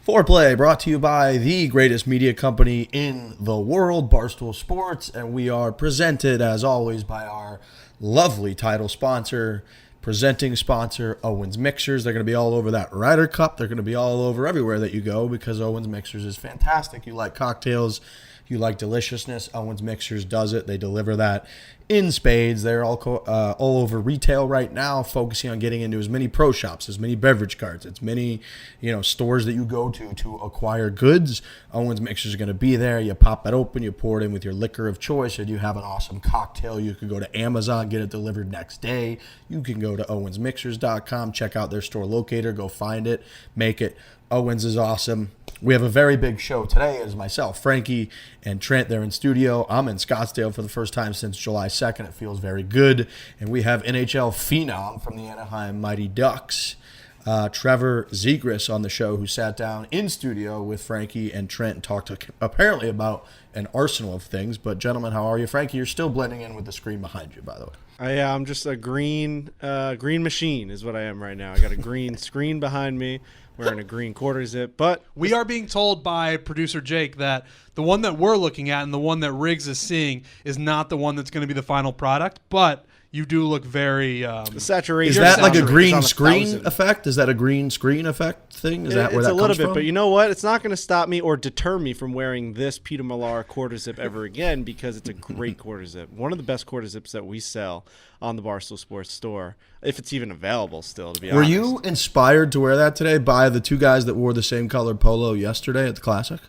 Foreplay brought to you by the greatest media company in the world, Barstool Sports, and we are presented, as always, by our lovely title sponsor, presenting sponsor, Owen's Mixers. They're going to be all over that Ryder Cup. They're going to be all over everywhere that you go because Owen's Mixers is fantastic. You like cocktails, you like deliciousness, Owen's Mixers does it. They deliver that in spades. They're all over retail right now, focusing on getting into as many pro shops, as many beverage carts, as many stores that you go to acquire goods. Owen's Mixers are going to be there. You pop it open, you pour it in with your liquor of choice, and you have an awesome cocktail. You can go to Amazon, get it delivered next day. You can go to owensmixers.com, check out their store locator, go find it, make it. Owens is awesome. We have a very big show today. As myself, Frankie, and Trent. They're in studio. I'm in Scottsdale for the first time since July 2nd. It feels very good. And we have NHL phenom from the Anaheim Mighty Ducks, Trevor Zegras, on the show, who sat down in studio with Frankie and Trent and talked apparently about an arsenal of things. But gentlemen, how are you? Frankie, you're still blending in with the screen behind you, by the way. I'm just a green machine is what I am right now. I got a green screen behind me, wearing a green quarter zip. But we are being told by producer Jake that the one that we're looking at and the one that Riggs is seeing is not the one that's going to be the final product, but you do look very the saturation. Is that like a green screen effect? Is that a green screen effect thing? Is that where that comes from? It's a little bit, but you know what? It's not going to stop me or deter me from wearing this Peter Millar quarter zip ever again because it's a great quarter zip. One of the best quarter zips that we sell on the Barstool Sports store, if it's even available still, to be honest. Were you inspired to wear that today by the two guys that wore the same colored polo yesterday at the Classic?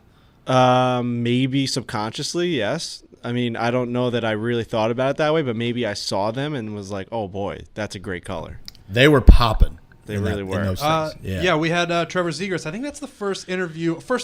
Maybe subconsciously, yes. I mean, I don't know that I really thought about it that way, but maybe I saw them and was like, oh, boy, that's a great color. They were popping. They really were. Yeah, we had Trevor Zegras. I think that's the first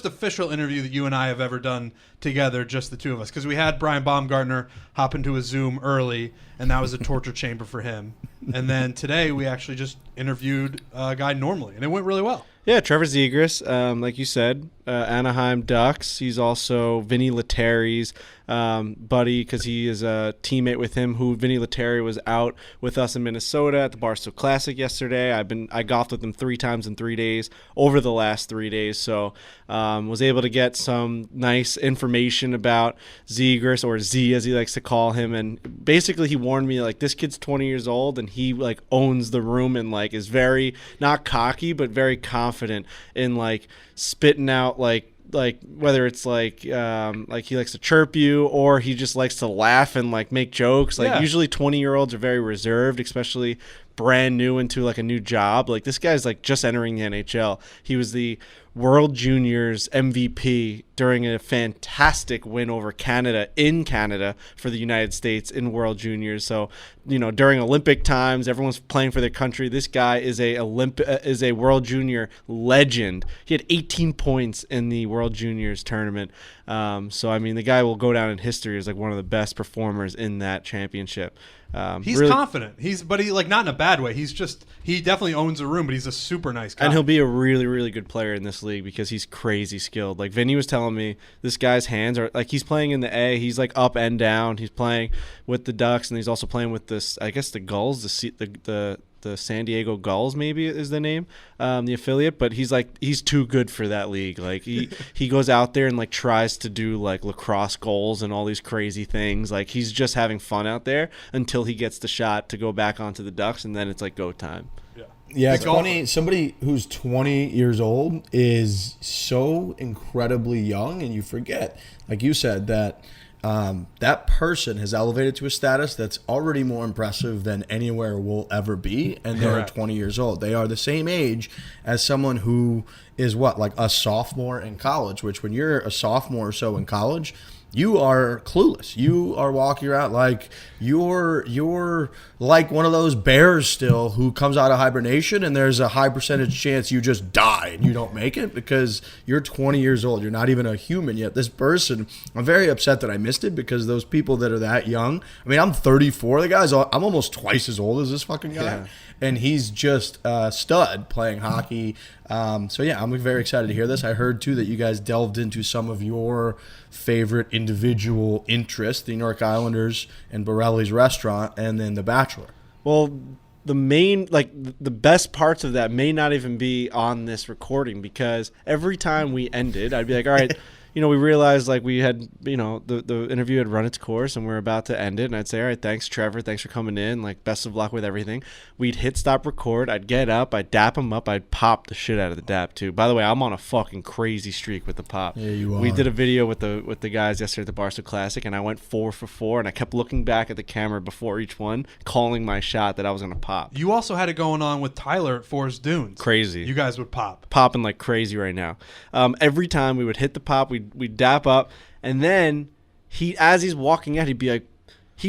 official interview that you and I have ever done together, just the two of us, because we had Brian Baumgartner hop into a Zoom early, and that was a torture chamber for him. And then today we actually just interviewed a guy normally, and it went really well. Yeah, Trevor Zegras, like you said, Anaheim Ducks. He's also Vinny Lettieri's buddy because he is a teammate with him. Vinny Lettieri was out with us in Minnesota at the Barstool Classic yesterday. I golfed with him 3 times in 3 days over the last 3 days, so was able to get some nice information about Zegras, or Z as he likes to call him. And basically, he warned me like this kid's 20 years old and he like owns the room and like is very not cocky but very confident in like spitting out like whether it's like he likes to chirp you or he just likes to laugh and like make jokes. Like usually 20-year-olds are very reserved, especially brand new into like a new job. Like this guy's like just entering the NHL. He was the World Juniors MVP during a fantastic win over Canada in Canada for the United States in World Juniors. So, during Olympic times, everyone's playing for their country. This guy is a World Junior legend. He had 18 points in the World Juniors tournament. So, I mean, the guy will go down in history as like one of the best performers in that championship. He's really confident. But he like not in a bad way. He definitely owns a room, but he's a super nice guy. And he'll be a really, really good player in this league because he's crazy skilled. Like Vinny was telling me, this guy's hands are like he's playing in the A. He's like up and down. He's playing with the Ducks, and he's also playing with this. I guess the Gulls, the San Diego Gulls maybe is the name, the affiliate. But he's too good for that league. Like he goes out there and like tries to do like lacrosse goals and all these crazy things. Like he's just having fun out there until he gets the shot to go back onto the Ducks, and then it's like go time. Yeah, it's funny. Somebody who's 20 years old is so incredibly young, and you forget, like you said, that that person has elevated to a status that's already more impressive than anywhere will ever be, and they're 20 years old. They are the same age as someone who is like a sophomore in college, which when you're a sophomore or so in college, you are clueless. You are walking around like you're like one of those bears still who comes out of hibernation, and there's a high percentage chance you just die and you don't make it because you're 20 years old. You're not even a human yet. This person, I'm very upset that I missed it because those people that are that young, I mean, I'm 34. I'm almost twice as old as this fucking guy. Yeah. And he's just a stud playing hockey. So, yeah, I'm very excited to hear this. I heard, too, that you guys delved into some of your favorite individual interests, the New York Islanders and Borrelli's restaurant, and then The Bachelor. Well, the main, like the best parts of that may not even be on this recording, because every time we ended, I'd be like, all right, we realized like we had, the interview had run its course and we're about to end it. And I'd say, all right, thanks, Trevor. Thanks for coming in. Like, best of luck with everything. We'd hit stop record. I'd get up. I'd dap him up. I'd pop the shit out of the dap too. By the way, I'm on a fucking crazy streak with the pop. Yeah, you are. We did a video with the guys yesterday at the Barstool Classic, and I went 4 for 4, and I kept looking back at the camera before each one, calling my shot that I was going to pop. You also had it going on with Tyler at Forest Dunes. Crazy. You guys would pop. Popping like crazy right now. Every time we would hit the pop, we'd dap up, and then as he's walking out, he'd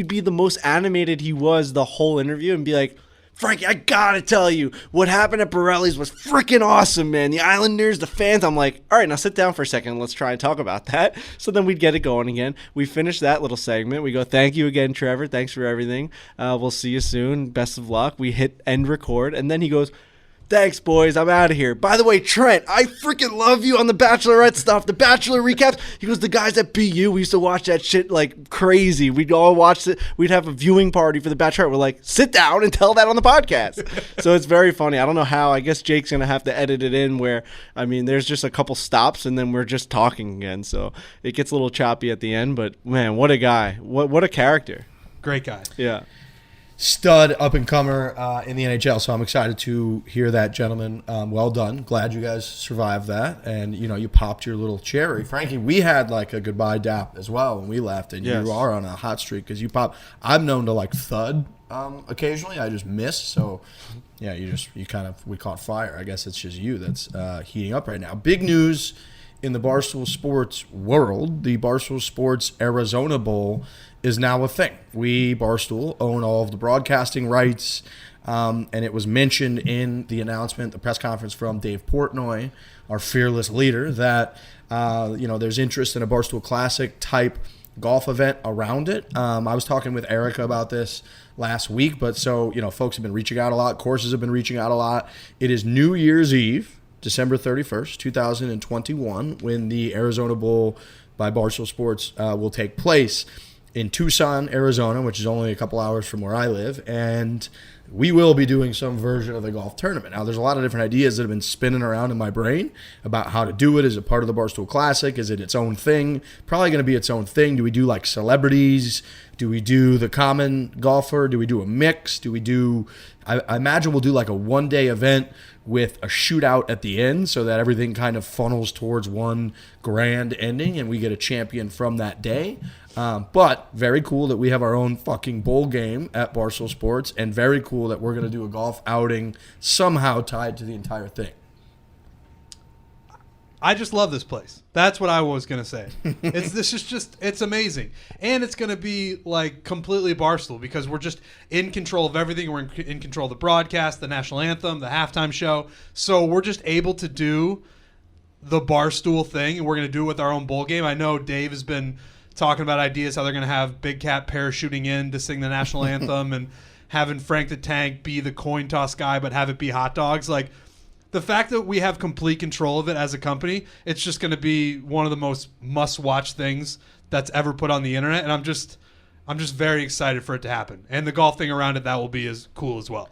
be the most animated he was the whole interview, and be like, Frankie, I gotta tell you, what happened at Borrelli's was freaking awesome, man. The Islanders, the fans. I'm like, all right, now sit down for a second. Let's try and talk about that. So then we'd get it going again. We finish that little segment. We go, thank you again, Trevor. Thanks for everything. We'll see you soon. Best of luck. We hit end record, and then he goes, thanks, boys. I'm out of here. By the way, Trent, I freaking love you on the Bachelorette stuff, the Bachelor recaps. He goes, the guys at BU, we used to watch that shit like crazy. We'd all watch it. We'd have a viewing party for the Bachelorette. We're like, sit down and tell that on the podcast. So it's very funny. I don't know how. I guess Jake's going to have to edit it in where, there's just a couple stops and then we're just talking again. So it gets a little choppy at the end. But, man, what a guy. What a character. Great guy. Yeah. Stud up-and-comer in the NHL, so I'm excited to hear that, gentlemen. Well done. Glad you guys survived that, and, you popped your little cherry. Frankie, we had, like, a goodbye dap as well when we left, and yes. You are on a hot streak because you pop. I'm known to, like, thud occasionally. I just miss, so, yeah, we caught fire. I guess it's just you that's heating up right now. Big news in the Barstool Sports world. The Barstool Sports Arizona Bowl is now a thing. We, Barstool, own all of the broadcasting rights, and it was mentioned in the announcement, the press conference from Dave Portnoy, our fearless leader, that there's interest in a Barstool Classic type golf event around it. I was talking with Erica about this last week, but folks have been reaching out a lot. Courses have been reaching out a lot. It is New Year's Eve, December 31st, 2021, when the Arizona Bowl by Barstool Sports will take place in Tucson, Arizona, which is only a couple hours from where I live, and we will be doing some version of the golf tournament. Now, there's a lot of different ideas that have been spinning around in my brain about how to do it. Is it part of the Barstool Classic? Is it its own thing? Probably going to be its own thing. Do we do, like, celebrities? Do we do the common golfer? Do we do a mix? Do we do – I imagine we'll do, like, a one-day event with a shootout at the end so that everything kind of funnels towards one grand ending and we get a champion from that day. But very cool that we have our own fucking bowl game at Barstool Sports, and very cool that we're going to do a golf outing somehow tied to the entire thing. I just love this place. That's what I was going to say. It's amazing. And it's going to be like completely Barstool because we're just in control of everything. We're in control of the broadcast, the national anthem, the halftime show. So we're just able to do the Barstool thing, and we're going to do it with our own bowl game. I know Dave has been talking about ideas how they're going to have Big Cat parachuting in to sing the national anthem and having Frank the Tank be the coin toss guy but have it be hot dogs. Like, the fact that we have complete control of it as a company, it's just going to be one of the most must-watch things that's ever put on the internet, and I'm just very excited for it to happen. And the golf thing around it, that will be as cool as well.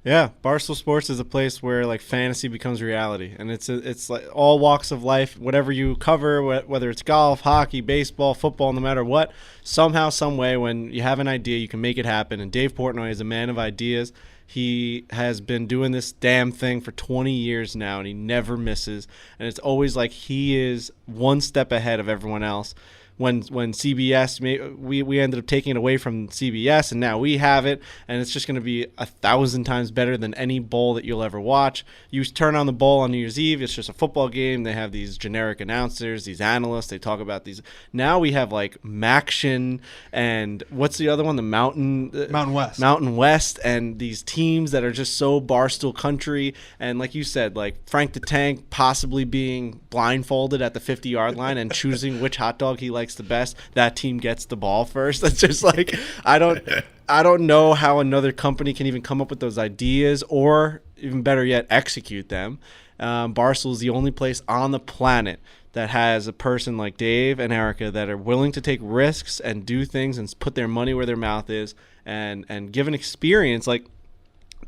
Yeah, Barstool Sports is a place where like fantasy becomes reality, and it's like all walks of life, whatever you cover, whether it's golf, hockey, baseball, football, no matter what, somehow, some way, when you have an idea, you can make it happen. And Dave Portnoy is a man of ideas. He has been doing this damn thing for 20 years now, and he never misses. And it's always like he is one step ahead of everyone else. When CBS, we ended up taking it away from CBS, and now we have it, and it's just going to be 1,000 times better than any bowl that you'll ever watch. You turn on the bowl on New Year's Eve, it's just a football game. They have these generic announcers, these analysts. They talk about these. Now we have like Maction and what's the other one? The Mountain West. Mountain West, and these teams that are just so Barstool country. And like you said, like Frank the Tank possibly being blindfolded at the 50-yard line and choosing which hot dog he likes the best, that team gets the ball first. That's just like I don't know how another company can even come up with those ideas, or even better yet, execute them. Barstool is the only place on the planet that has a person like Dave and Erica that are willing to take risks and do things and put their money where their mouth is and give an experience. Like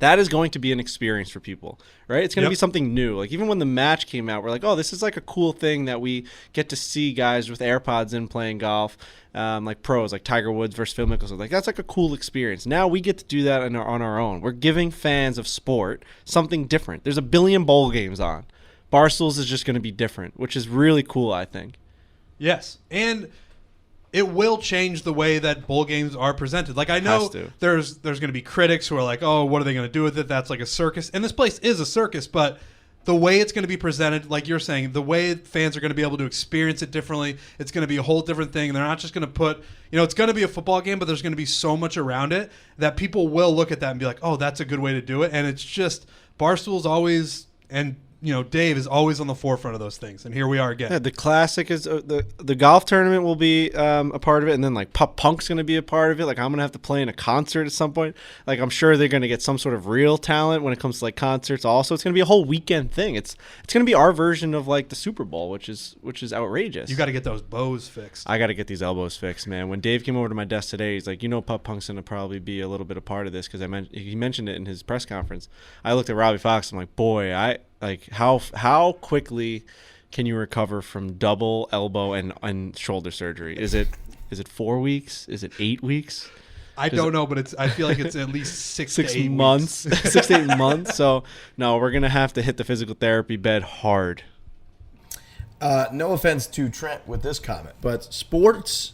That is going to be an experience for people, right? It's going to Yep. be something new. Like, even when the match came out, we're like, oh, this is like a cool thing that we get to see guys with AirPods in playing golf, like pros, like Tiger Woods versus Phil Mickelson. Like, that's like a cool experience. Now we get to do that on our own. We're giving fans of sport something different. There's a billion bowl games on. Barstool's is just going to be different, which is really cool, I think. Yes, and it will change the way that bowl games are presented. Like, I know there's going to be critics who are like, oh, what are they going to do with it? That's like a circus. And this place is a circus, but the way it's going to be presented, like you're saying, the way fans are going to be able to experience it differently, it's going to be a whole different thing. They're not just going to put, it's going to be a football game, but there's going to be so much around it that people will look at that and be like, oh, that's a good way to do it. And it's just, Barstool's always, and Dave is always on the forefront of those things, and here we are again. Yeah, the Classic is the golf tournament will be a part of it, and then like Pop Punk's going to be a part of it. Like, I'm going to have to play in a concert at some point. Like, I'm sure they're going to get some sort of real talent when it comes to like concerts. Also, it's going to be a whole weekend thing. It's going to be our version of like the Super Bowl, which is outrageous. You got to get those bows fixed. I got to get these elbows fixed, man. When Dave came over to my desk today, he's like, Pop Punk's going to probably be a little bit a part of this because he mentioned it in his press conference. I looked at Robbie Fox. I'm like, boy, how quickly can you recover from double elbow and shoulder surgery? Is it 4 weeks? Is it 8 weeks? I don't know, but I feel like it's at least 6 to 8 months. weeks. 6 to 8 months. So no, we're gonna have to hit the physical therapy bed hard. No offense to Trent with this comment, but sports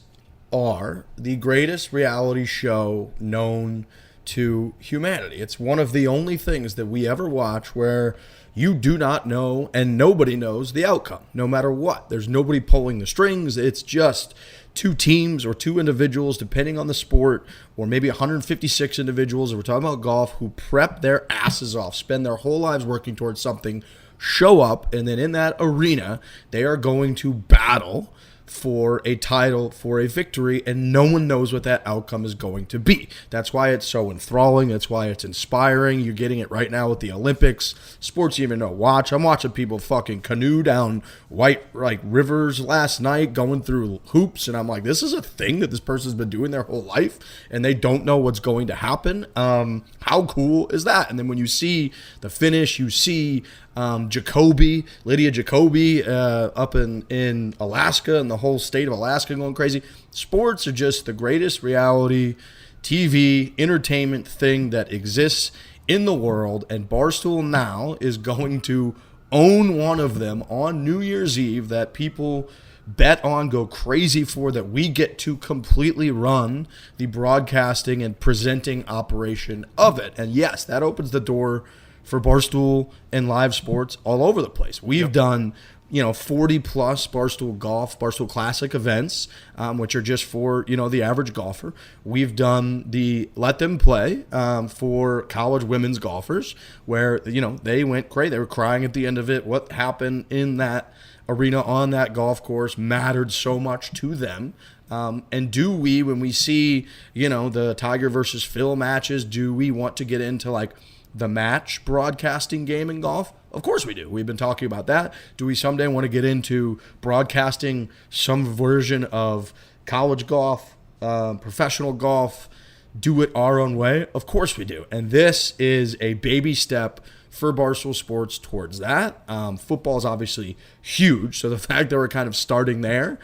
are the greatest reality show known to humanity. It's one of the only things that we ever watch where you do not know and nobody knows the outcome, no matter what. There's nobody pulling the strings. It's just two teams or two individuals, depending on the sport, or maybe 156 individuals, if we're talking about golf, who prep their asses off, spend their whole lives working towards something, show up, and then in that arena, they are going to battle for a title, for a victory, and no one knows what that outcome is going to be. That's why it's so enthralling. That's why it's inspiring. You're getting it right now with the Olympics. Sports you even know watch. I'm watching people fucking canoe down white rivers last night, going through hoops, and I'm like, this is a thing that this person's been doing their whole life, and they don't know what's going to happen. How cool is that? And then when you see the finish, you see Lydia Jacoby up in Alaska, and the whole state of Alaska going crazy. Sports are just the greatest reality TV entertainment thing that exists in the world, and Barstool now is going to own one of them on New Year's Eve that people bet on, go crazy for, that we get to completely run the broadcasting and presenting operation of it. And yes, that opens the door for Barstool and live sports all over the place. We've done 40 plus Barstool Golf, Barstool Classic events, which are just for, the average golfer. We've done the Let Them Play for college women's golfers where, they went crazy. They were crying at the end of it. What happened in that arena on that golf course mattered so much to them. And do we, when we see, the Tiger versus Phil matches, do we want to get into the match broadcasting game in golf? Of course we do. We've been talking about that. Do we someday want to get into broadcasting some version of college golf, professional golf, do it our own way? Of course we do. And this is a baby step for Barstool Sports towards that. Football is obviously huge, so the fact that we're kind of starting there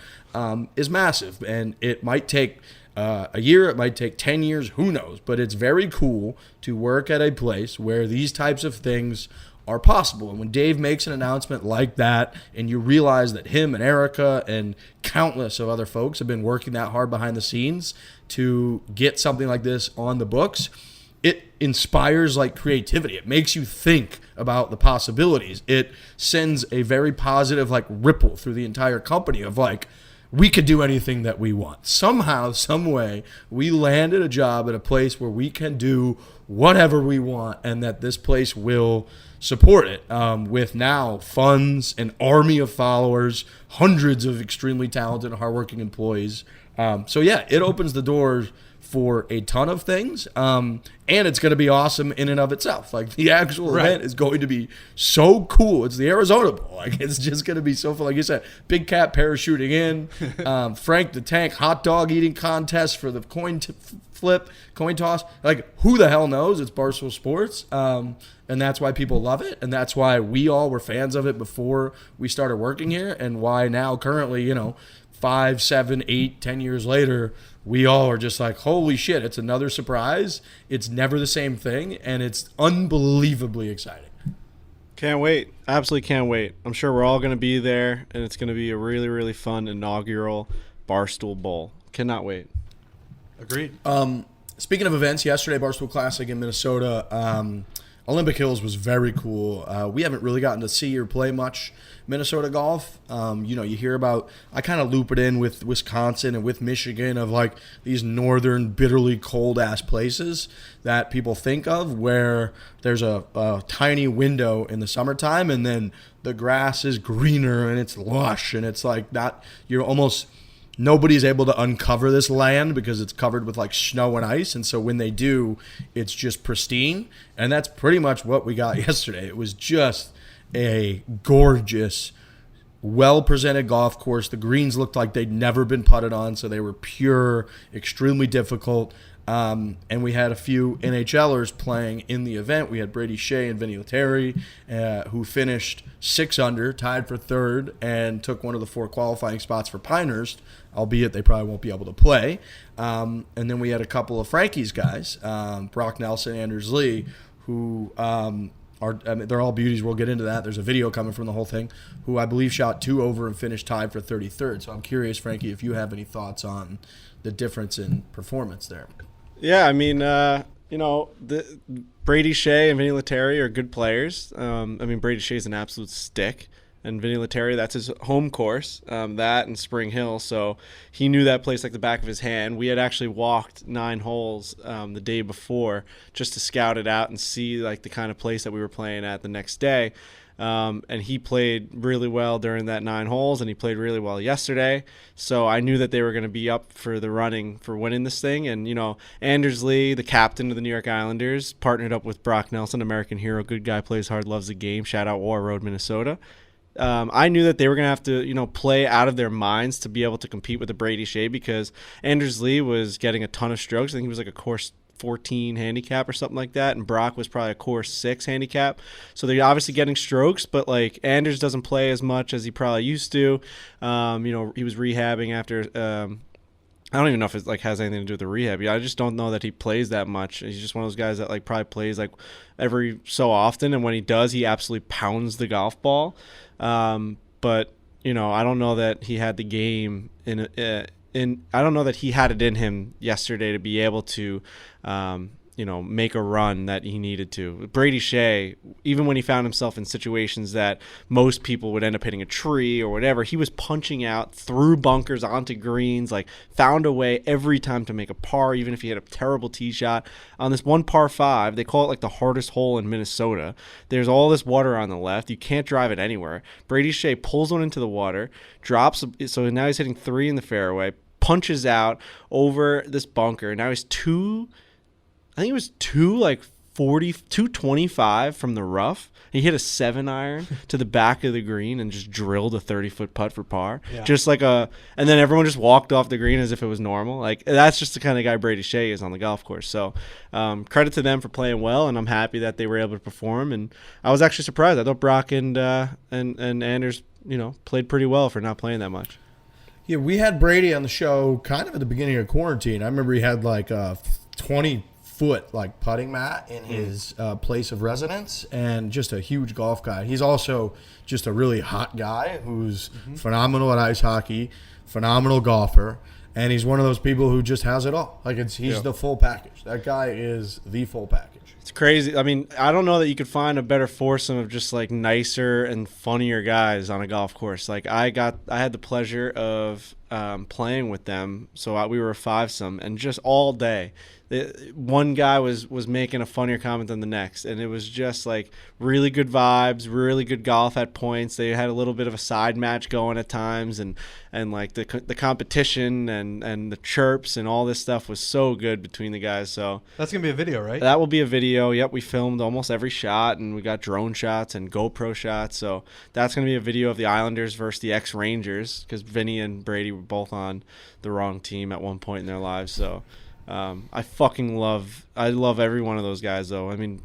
is massive. And it might take a year, it might take 10 years, who knows? But it's very cool to work at a place where these types of things are possible. And when Dave makes an announcement like that, and you realize that him and Erica and countless of other folks have been working that hard behind the scenes to get something like this on the books, it inspires creativity. It makes you think about the possibilities. It sends a very positive ripple through the entire company of we could do anything that we want. Somehow, some way, we landed a job at a place where we can do whatever we want, and that this place will support it with now funds, an army of followers, hundreds of extremely talented, hardworking employees. So yeah, it opens the doors for a ton of things, and it's going to be awesome in and of itself. Like, the actual event is going to be so cool. It's the Arizona Bowl. Like, it's just going to be so fun. Like you said, Big Cat parachuting in, Frank the Tank hot dog eating contest for the coin toss. Like, who the hell knows? It's Barstool Sports, and that's why people love it, and that's why we all were fans of it before we started working here, and why now currently, 5, 7, 8, 10 years later, we all are just like, holy shit, it's another surprise. It's never the same thing, and it's unbelievably exciting. Can't wait. Absolutely can't wait. I'm sure we're all going to be there, and it's going to be a really, really fun inaugural Barstool Bowl. Cannot wait. Agreed. Speaking of events, yesterday, Barstool Classic in Minnesota, Olympic Hills was very cool. We haven't really gotten to see or play much Minnesota golf. You hear about, I kind of loop it in with Wisconsin and with Michigan, of like these northern, bitterly cold-ass places that people think of where there's a tiny window in the summertime, and then the grass is greener and it's lush, and it's like that. You're almost... Nobody's able to uncover this land because it's covered with like snow and ice. And so when they do, it's just pristine. And that's pretty much what we got yesterday. It was just a gorgeous, well-presented golf course. The greens looked like they'd never been putted on, so they were pure, extremely difficult. And we had a few NHLers playing in the event. We had Brady Shea and Vinny Lettieri, who finished 6 under, tied for third, and took one of the 4 qualifying spots for Pinehurst, albeit they probably won't be able to play. And then we had a couple of Frankie's guys, Brock Nelson, Anders Lee, who they're all beauties. We'll get into that. There's a video coming from the whole thing, who I believe shot 2 over and finished tied for 33rd. So I'm curious, Frankie, if you have any thoughts on the difference in performance there. Yeah, I mean, the Brady Shea and Vinny Lettieri are good players. Brady Shea is an absolute stick, and Vinny Lettieri, that's his home course, that and Spring Hill. So he knew that place like the back of his hand. We had actually walked 9 holes the day before just to scout it out and see like the kind of place that we were playing at the next day. And he played really well during that 9 holes, and he played really well yesterday. So I knew that they were going to be up for the running for winning this thing. And, Anders Lee, the captain of the New York Islanders, partnered up with Brock Nelson, American hero, good guy, plays hard, loves the game. Shout out War Road, Minnesota. I knew that they were going to have to, play out of their minds to be able to compete with the Brady Shea, because Anders Lee was getting a ton of strokes. I think he was like a course 14 handicap or something like that, and Brock was probably a course 6 handicap. So they're obviously getting strokes, but like Anders doesn't play as much as he probably used to. He was rehabbing after. I don't even know if it has anything to do with the rehab. I just don't know that he plays that much. He's just one of those guys that probably plays every so often, and when he does, he absolutely pounds the golf ball. But I don't know that he had the game I don't know that he had it in him yesterday to be able to, make a run that he needed to. Brady Shea, even when he found himself in situations that most people would end up hitting a tree or whatever, he was punching out through bunkers onto greens, found a way every time to make a par, even if he had a terrible tee shot. On this one par 5, they call it the hardest hole in Minnesota. There's all this water on the left. You can't drive it anywhere. Brady Shea pulls one into the water, drops, so now he's hitting 3 in the fairway, punches out over this bunker. Now he's 225 from the rough. He hit a 7-iron to the back of the green and just drilled a 30-foot putt for par. Yeah. And then everyone just walked off the green as if it was normal. That's just the kind of guy Brady Shea is on the golf course. So credit to them for playing well, and I'm happy that they were able to perform. And I was actually surprised. I thought Brock and Anders, played pretty well for not playing that much. Yeah, we had Brady on the show kind of at the beginning of quarantine. I remember he had a 20-foot putting mat in his place of residence, and just a huge golf guy. He's also just a really hot guy who's phenomenal at ice hockey, phenomenal golfer, and he's one of those people who just has it all. He's the full package. That guy is the full package. It's crazy. I mean, I don't know that you could find a better foursome of just nicer and funnier guys on a golf course. I had the pleasure of playing with them. So we were a fivesome, and just all day, one guy was making a funnier comment than the next, and it was just like really good vibes, really good golf at points. They had a little bit of a side match going at times, and like the competition and the chirps and all this stuff was so good between the guys. So that's gonna be a video, right? That will be a video. Yep, we filmed almost every shot, and we got drone shots and GoPro shots. So that's gonna be a video of the Islanders versus the ex-Rangers, because Vinny and Brady were both on the wrong team at one point in their lives. So I love every one of those guys, though. I mean,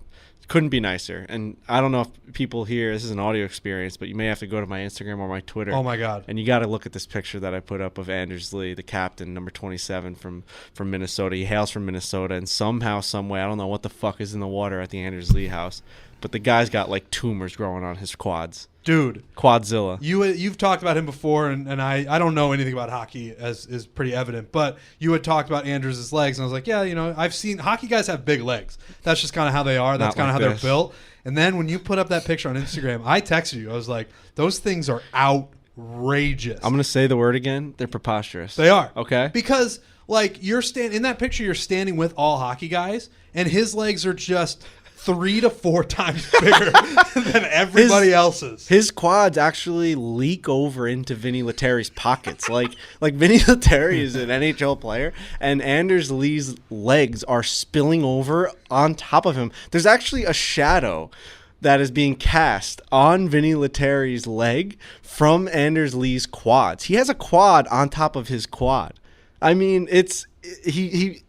couldn't be nicer. And I don't know if people here, this is an audio experience, but you may have to go to my Instagram or my Twitter. Oh my God. And you got to look at this picture that I put up of Anders Lee, the captain, number 27 from Minnesota. He hails from Minnesota, and somehow, some way, I don't know what the fuck is in the water at the Anders Lee house, but the guy's got like tumors growing on his quads. Dude, Quadzilla. You've talked about him before, and I don't know anything about hockey, as is pretty evident, but you had talked about Anders' legs, and I was like, yeah, I've seen hockey guys have big legs. That's just kind of how they are. That's kind of how they're built. And then when you put up that picture on Instagram, I texted you. I was like, those things are outrageous. I'm going to say the word again. They're preposterous. They are. Okay. Because like in that picture, you're standing with all hockey guys, and his legs are just 3 to 4 times bigger than everybody else's. His quads actually leak over into Vinny Lettieri's pockets. like Vinny Lettieri is an NHL player, and Anders Lee's legs are spilling over on top of him. There's actually a shadow that is being cast on Vinny Lettieri's leg from Anders Lee's quads. He has a quad on top of his quad. I mean, it's him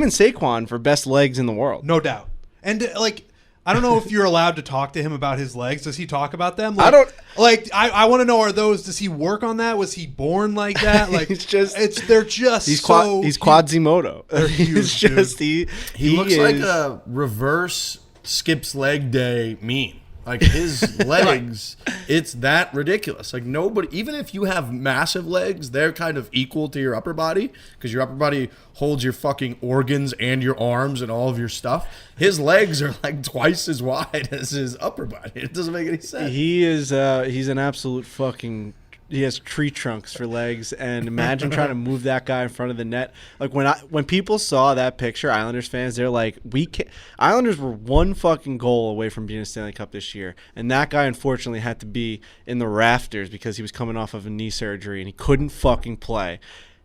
and Saquon for best legs in the world. No doubt. And like, I don't know if you're allowed to talk to him about his legs. Does he talk about them? Like, I don't. Like, I want to know, does he work on that? Was he born like that? Like, he's Quadzimodo. Quadzimoto. They're huge, he looks like a reverse skips leg day meme. Like his legs, it's that ridiculous. Like nobody, even if you have massive legs, they're kind of equal to your upper body because your upper body holds your fucking organs and your arms and all of your stuff. His legs are like twice as wide as his upper body. It doesn't make any sense. He's an absolute fucking. He has tree trunks for legs, and imagine trying to move that guy in front of the net. Like when people saw that picture, Islanders fans, they're like, "We can't." Islanders were one fucking goal away from being a Stanley Cup this year, and that guy unfortunately had to be in the rafters because he was coming off of a knee surgery and he couldn't fucking play.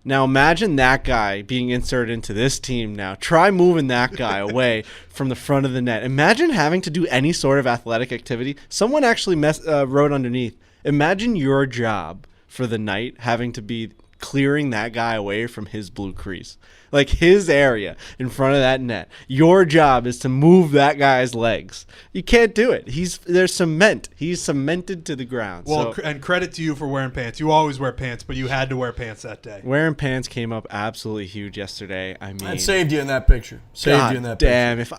Now imagine that guy being inserted into this team now. Try moving that guy away from the front of the net. Imagine having to do any sort of athletic activity. Someone actually wrote underneath, imagine your job for the night having to be clearing that guy away from his blue crease. Like his area in front of that net. Your job is to move that guy's legs. You can't do it. There's cement. He's cemented to the ground. Well, and credit to you for wearing pants. You always wear pants, but you had to wear pants that day. Wearing pants came up absolutely huge yesterday. I mean, and saved you in that picture. Damn, if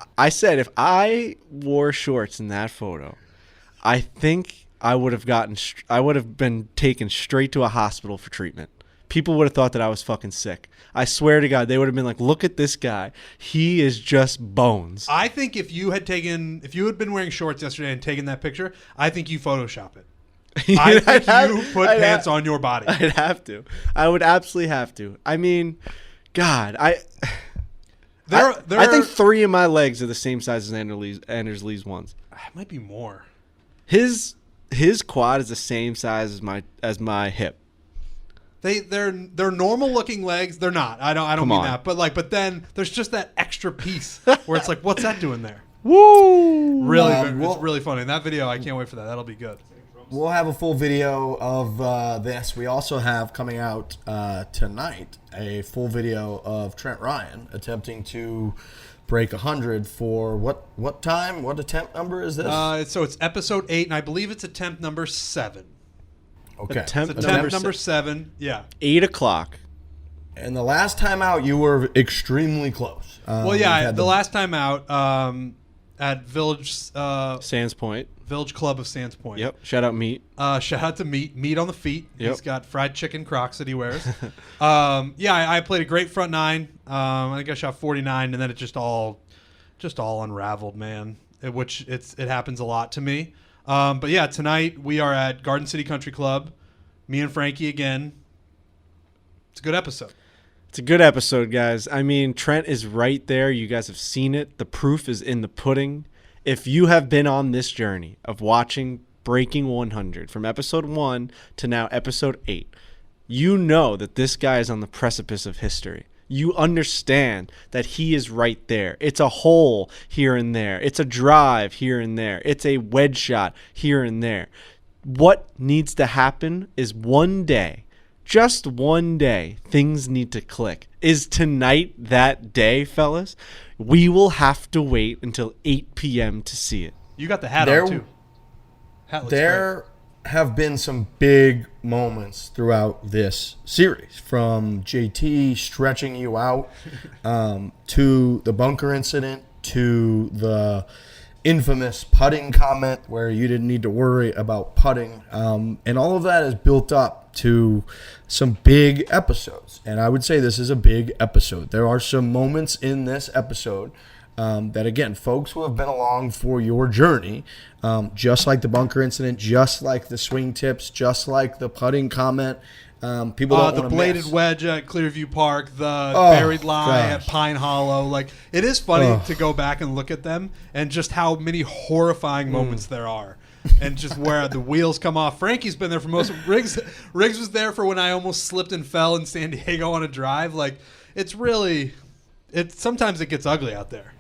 I wore shorts in that photo, I think I would have been taken straight to a hospital for treatment. People would have thought that I was fucking sick. I swear to God, they would have been like, look at this guy. He is just bones. I think if you had been wearing shorts yesterday and taken that picture, I think you Photoshop it. I think you put pants on your body. I'd have to. I would absolutely have to. I mean, God, I think 3 of my legs are the same size as Anders Lee's ones. It might be more. His quad is the same size as my hip. They're normal looking legs. They're not. I don't mean that. But then there's just that extra piece where it's like, what's that doing there? Woo! Really, it's really funny. In that video, I can't wait for that. That'll be good. We'll have a full video of this. We also have coming out tonight a full video of Trent Ryan attempting to break 100 for what time? What attempt number is this? So it's episode 8, and I believe it's attempt number 7. Okay. Attempt number 7. Yeah. 8 o'clock. And the last time out, you were extremely close. The last time out at Village Sands Point. Village Club of Sands Point. Yep. Shout out Meat. Shout out to Meat on the feet. Yep. He's got fried chicken Crocs that he wears. I played a great front 9. I think I shot 49, and then it just all unraveled, man. It happens a lot to me. But yeah, tonight we are at Garden City Country Club. Me and Frankie again. It's a good episode. It's a good episode, guys. I mean, Trent is right there. You guys have seen it. The proof is in the pudding. If you have been on this journey of watching Breaking 100 from episode 1 to now episode 8, you know that this guy is on the precipice of history. You understand that he is right there. It's a hole here and there. It's a drive here and there. It's a wedge shot here and there. What needs to happen is one day, just one day, things need to click. Is tonight that day, fellas? We will have to wait until 8 p.m. to see it. You got the hat on, too. Hat looks There have been some big moments throughout this series, from JT stretching you out to the bunker incident to the infamous putting comment where you didn't need to worry about putting. And all of that is built up to some big episodes. And I would say this is a big episode. There are some moments in this episode that, again, folks who have been along for your journey, just like the bunker incident, just like the swing tips, just like the putting comment, people don't the want to bladed miss. wedge at Clearview Park, the buried lie at Pine Hollow. Like, it is funny to go back and look at them and just how many horrifying moments there are. And just where the wheels come off. Frankie's been there for most of Riggs was there for when I almost slipped and fell in San Diego on a drive. Like, it's really... sometimes it gets ugly out there.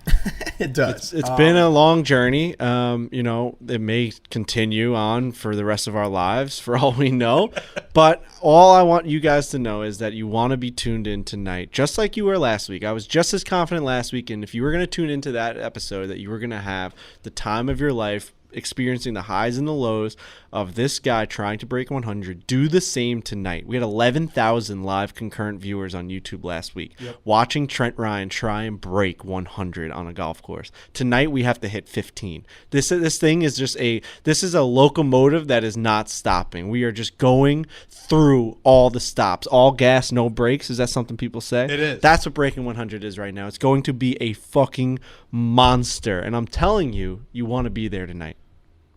It does. It's been a long journey. It may continue on for the rest of our lives, for all we know. But all I want you guys to know is that you want to be tuned in tonight, just like you were last week. I was just as confident last week, and if you were going to tune into that episode, that you were going to have the time of your life, experiencing the highs and the lows of this guy trying to break 100. Do the same tonight. We had 11,000 live concurrent viewers on YouTube last week, watching Trent Ryan try and break 100 on a golf course. Tonight we have to hit 15. This thing is just this is a locomotive that is not stopping. We are just going through all the stops, all gas, no brakes. Is that something people say? It is. That's what breaking 100 is right now. It's going to be a fucking monster, and I'm telling you, you want to be there tonight.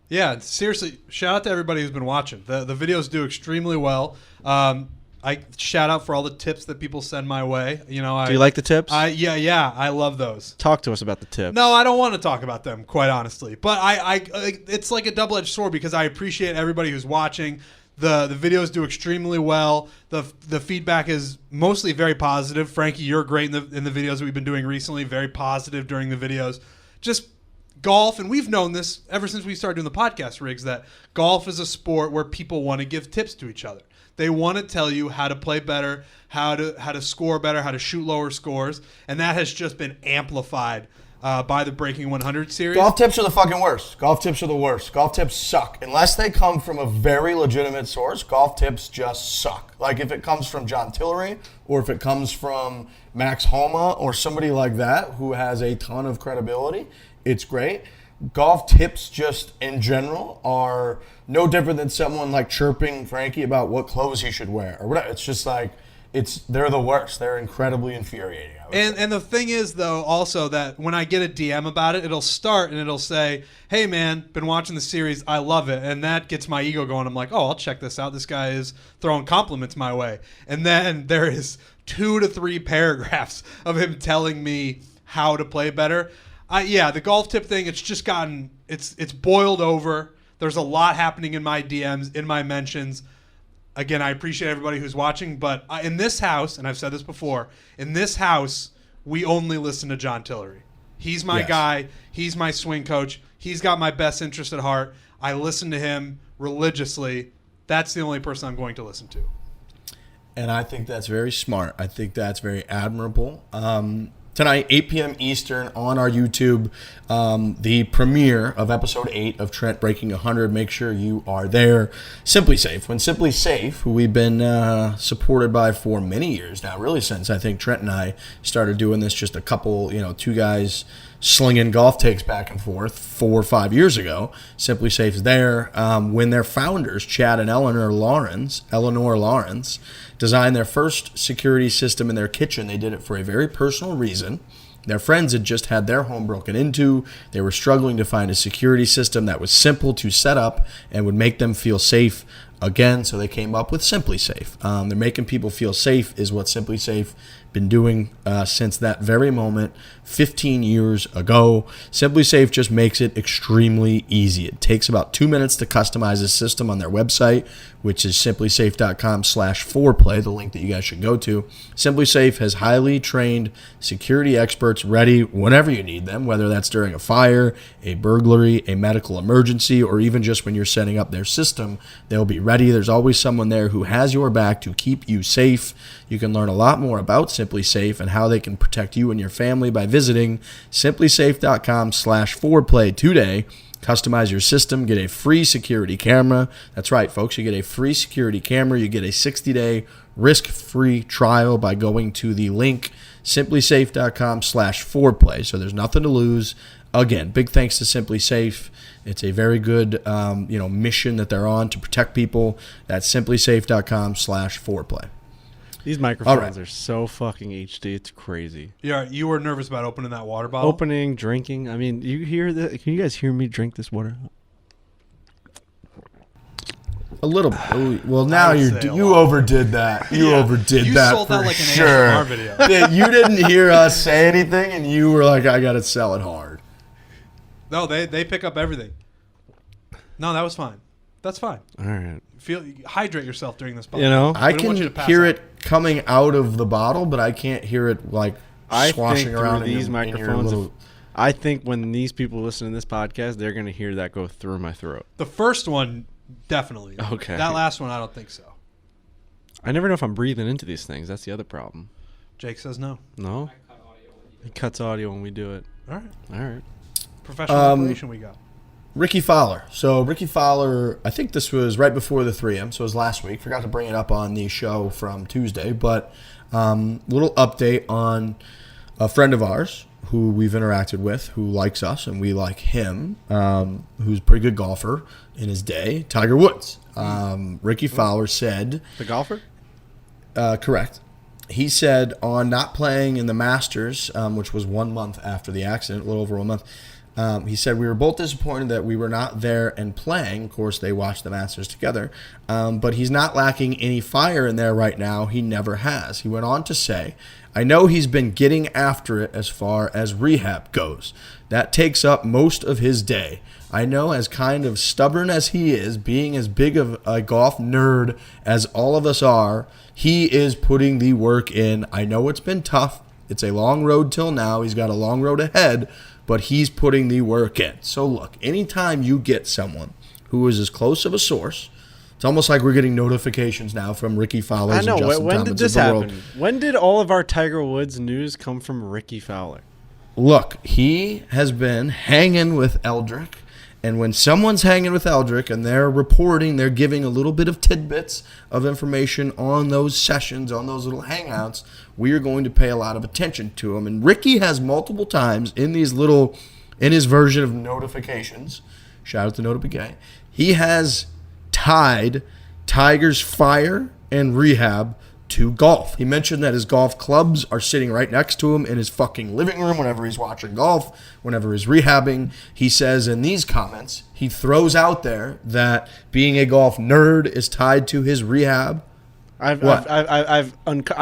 Yeah, seriously, shout out to everybody who's been watching. The videos do extremely well. I shout out for all the tips that people send my way. Do you like the tips? Yeah, I love those. Talk to us about the tips. No, I don't want to talk about them, quite honestly. But it's like a double-edged sword because I appreciate everybody who's watching. The videos do extremely well. The feedback is mostly very positive. Frankie, you're great in the videos that we've been doing recently. Very positive during the videos. Just golf, and we've known this ever since we started doing the podcast, Riggs, that golf is a sport where people want to give tips to each other. They want to tell you how to play better, how to score better, how to shoot lower scores, and that has just been amplified by the Breaking 100 series. Golf tips are the fucking worst. Golf tips are the worst. Golf tips suck. Unless they come from a very legitimate source, golf tips just suck. Like if it comes from John Tillery or if it comes from Max Homa or somebody like that who has a ton of credibility, it's great. Golf tips just in general are no different than someone like chirping Frankie about what clothes he should wear or whatever. It's just like they're the worst. They're incredibly infuriating. And the thing is, though, also that when I get a DM about it, it'll start and it'll say, hey, man, been watching the series. I love it. And that gets my ego going. I'm like, oh, I'll check this out. This guy is throwing compliments my way. And then there is 2 to 3 paragraphs of him telling me how to play better. The golf tip thing, it's just gotten, it's boiled over. There's a lot happening in my DMs, in my mentions. Again, I appreciate everybody who's watching, but in this house, and I've said this before, in this house, we only listen to John Tillery. He's my guy. He's my swing coach. He's got my best interest at heart. I listen to him religiously. That's the only person I'm going to listen to. And I think that's very smart. I think that's very admirable. Tonight, 8 p.m. Eastern on our YouTube, the premiere of episode 8 of Trent Breaking 100. Make sure you are there. Simplisafe. When Simplisafe, who we've been supported by for many years now, really since I think Trent and I started doing this just a couple, 2 guys slinging golf takes back and forth 4 or 5 years ago. Simplysafe's there. When their founders, Chad and Eleanor Lawrence, designed their first security system in their kitchen, they did it for a very personal reason. Their friends had just had their home broken into. They were struggling to find a security system that was simple to set up and would make them feel safe again, so they came up with Simplisafe. They're making people feel safe is what Simplisafe been doing since that very moment 15 years ago. Simplisafe just makes it extremely easy. It takes about 2 minutes to customize a system on their website, which is simplisafe.com/foreplay, the link that you guys should go to. Simplisafe has highly trained security experts ready whenever you need them, whether that's during a fire, a burglary, a medical emergency, or even just when you're setting up their system. They'll be ready. There's always someone there who has your back to keep you safe. You can learn a lot more about Simplisafe and how they can protect you and your family by visiting simplisafe.com/foreplay today. Customize your system, get a free security camera. That's right, folks. You get a free security camera. You get a 60-day risk-free trial by going to the link simplisafe.com/foreplay. So there's nothing to lose. Again, big thanks to Simplisafe. It's a very good mission that they're on to protect people. That's simplisafe.com/foreplay. These microphones are so fucking HD. It's crazy. Yeah, you were nervous about opening that water bottle? Opening, drinking. I mean, you hear that? Can you guys hear me drink this water? A little bit. Well, now you overdid that. You overdid that sold for that like an sure. ASMR video. You didn't hear us say anything, and you were like, "I got to sell it hard." No, they pick up everything. No, that was fine. That's fine. All right. Hydrate yourself during this podcast. You know, I can hear it coming out of the bottle, but I can't hear it like swashing around these microphones. little... I think when these people listen to this podcast, they're going to hear that go through my throat. The first one, definitely. Okay. That last one, I don't think so. I never know if I'm breathing into these things. That's the other problem. Jake says no. No? He cuts audio when we do it. All right. All right. Professional information we got. Rickie Fowler. So Rickie Fowler, I think this was right before the 3M, so it was last week. Forgot to bring it up on the show from Tuesday, but little update on a friend of ours who we've interacted with, who likes us and we like him, who's a pretty good golfer in his day, Tiger Woods. Rickie Fowler said... The golfer? Correct. He said on not playing in the Masters, which was 1 month after the accident, a little over 1 month, he said, we were both disappointed that we were not there and playing. Of course, they watched the Masters together. But he's not lacking any fire in there right now. He never has. He went on to say, I know he's been getting after it as far as rehab goes. That takes up most of his day. I know as kind of stubborn as he is, being as big of a golf nerd as all of us are, he is putting the work in. I know it's been tough. It's a long road till now. He's got a long road ahead, but he's putting the work in. So look, anytime you get someone who is as close of a source, it's almost like we're getting notifications now from Rickie Fowler. I know. And Justin When Thomas did this of the happen? world. When did all of our Tiger Woods news come from Rickie Fowler? Look, he has been hanging with Eldrick. And when someone's hanging with Eldrick and they're reporting, they're giving a little bit of tidbits of information on those sessions, on those little hangouts, we are going to pay a lot of attention to them. And Rickie has multiple times in his version of notifications, shout out to Notification, he has tied Tiger's fire and rehab to golf. He mentioned that his golf clubs are sitting right next to him in his fucking living room whenever he's watching golf, whenever he's rehabbing. He says in these comments, he throws out there that being a golf nerd is tied to his rehab. I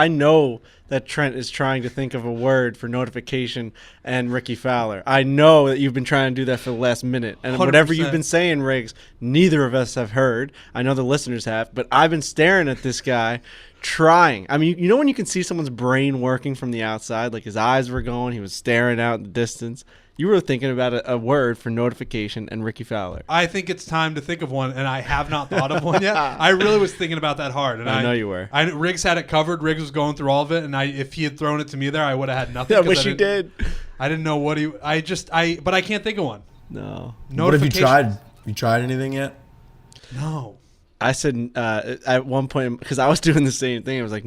know that Trent is trying to think of a word for notification and Rickie Fowler. I know that you've been trying to do that for the last minute. And 100%. Whatever you've been saying, Riggs, neither of us have heard. I know the listeners have, but I've been staring at this guy trying. I mean, you know when you can see someone's brain working from the outside? Like his eyes were going. He was staring out in the distance. You were thinking about a word for notification and Rickie Fowler. I think it's time to think of one, and I have not thought of one yet. I really was thinking about that hard. And I know you were. Riggs had it covered. Riggs was going through all of it, and if he had thrown it to me there, I would have had nothing. I wish he did. I didn't know what he. But I can't think of one. No. What have you tried? Have you tried anything yet? No. I said at one point, because I was doing the same thing, it was like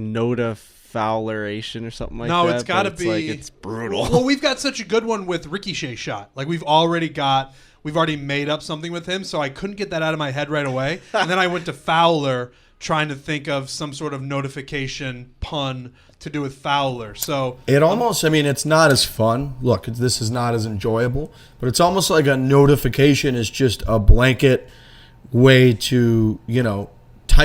Fowleration or something like that. No, it's got to be. Like, it's brutal. Well, we've got such a good one with Ricochet shot. Like we've already made up something with him, so I couldn't get that out of my head right away. And then I went to Fowler, trying to think of some sort of notification pun to do with Fowler. So it almost, it's not as fun. Look, this is not as enjoyable, but it's almost like a notification is just a blanket way to,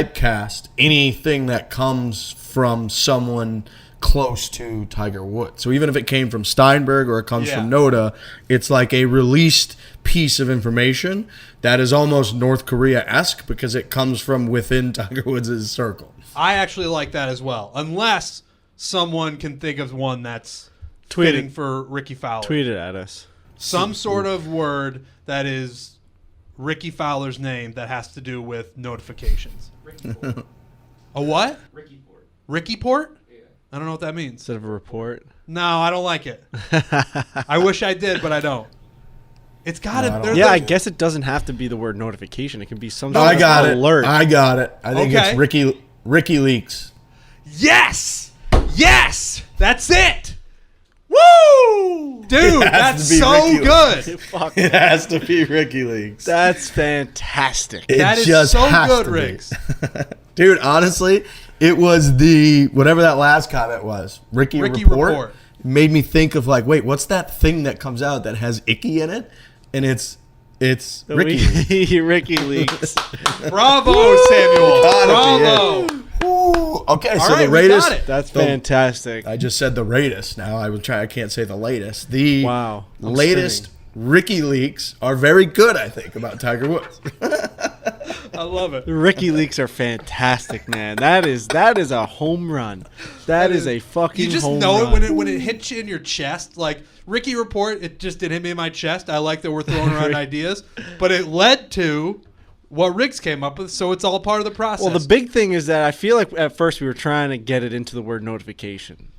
typecast anything that comes from someone close to Tiger Woods. So even if it came from Steinberg or it comes from Noda, it's like a released piece of information that is almost North Korea-esque because it comes from within Tiger Woods' circle. I actually like that as well, unless someone can think of one that's fitting for Rickie Fowler. Tweet it at us. Some sort of word that is Rickie Fowler's name that has to do with notifications. Rickie Port. A what? Rickie Port. Rickie Port? Yeah. I don't know what that means. Instead of a report. No, I don't like it. I wish I did, but I don't. It's got to. Yeah, I guess it doesn't have to be the word notification. It can be some No, sort I got of it. alert. I got it. I think Okay. it's Rickie Leaks. Yes! Yes! That's it! Woo! Dude, that's to be so Rickie good. Fuck. It has to be Rickie Leaks. That's fantastic. It That is just so has good, to be. Riggs. Dude, honestly, it was whatever that last comment was. Rickie Report. Made me think of like, wait, what's that thing that comes out that has icky in it? And it's Rickie. Rickie Leaks. Bravo, Samuel. Bravo. Ooh, okay, so right, the we latest. got it. That's fantastic. I just said the latest. Now I can't say the latest. The Wow, I'm latest spinning. Rickie Leaks are very good, I think, about Tiger Woods. I love it. The Rickie Leaks are fantastic, man. That is a home run. That is a fucking You just home know run. it when it hits you in your chest. Like Rickie Report, it just did hit me in my chest. I like that we're throwing around ideas, but it led to what Riggs came up with, so it's all part of the process. Well, the big thing is that I feel like at first we were trying to get it into the word notification.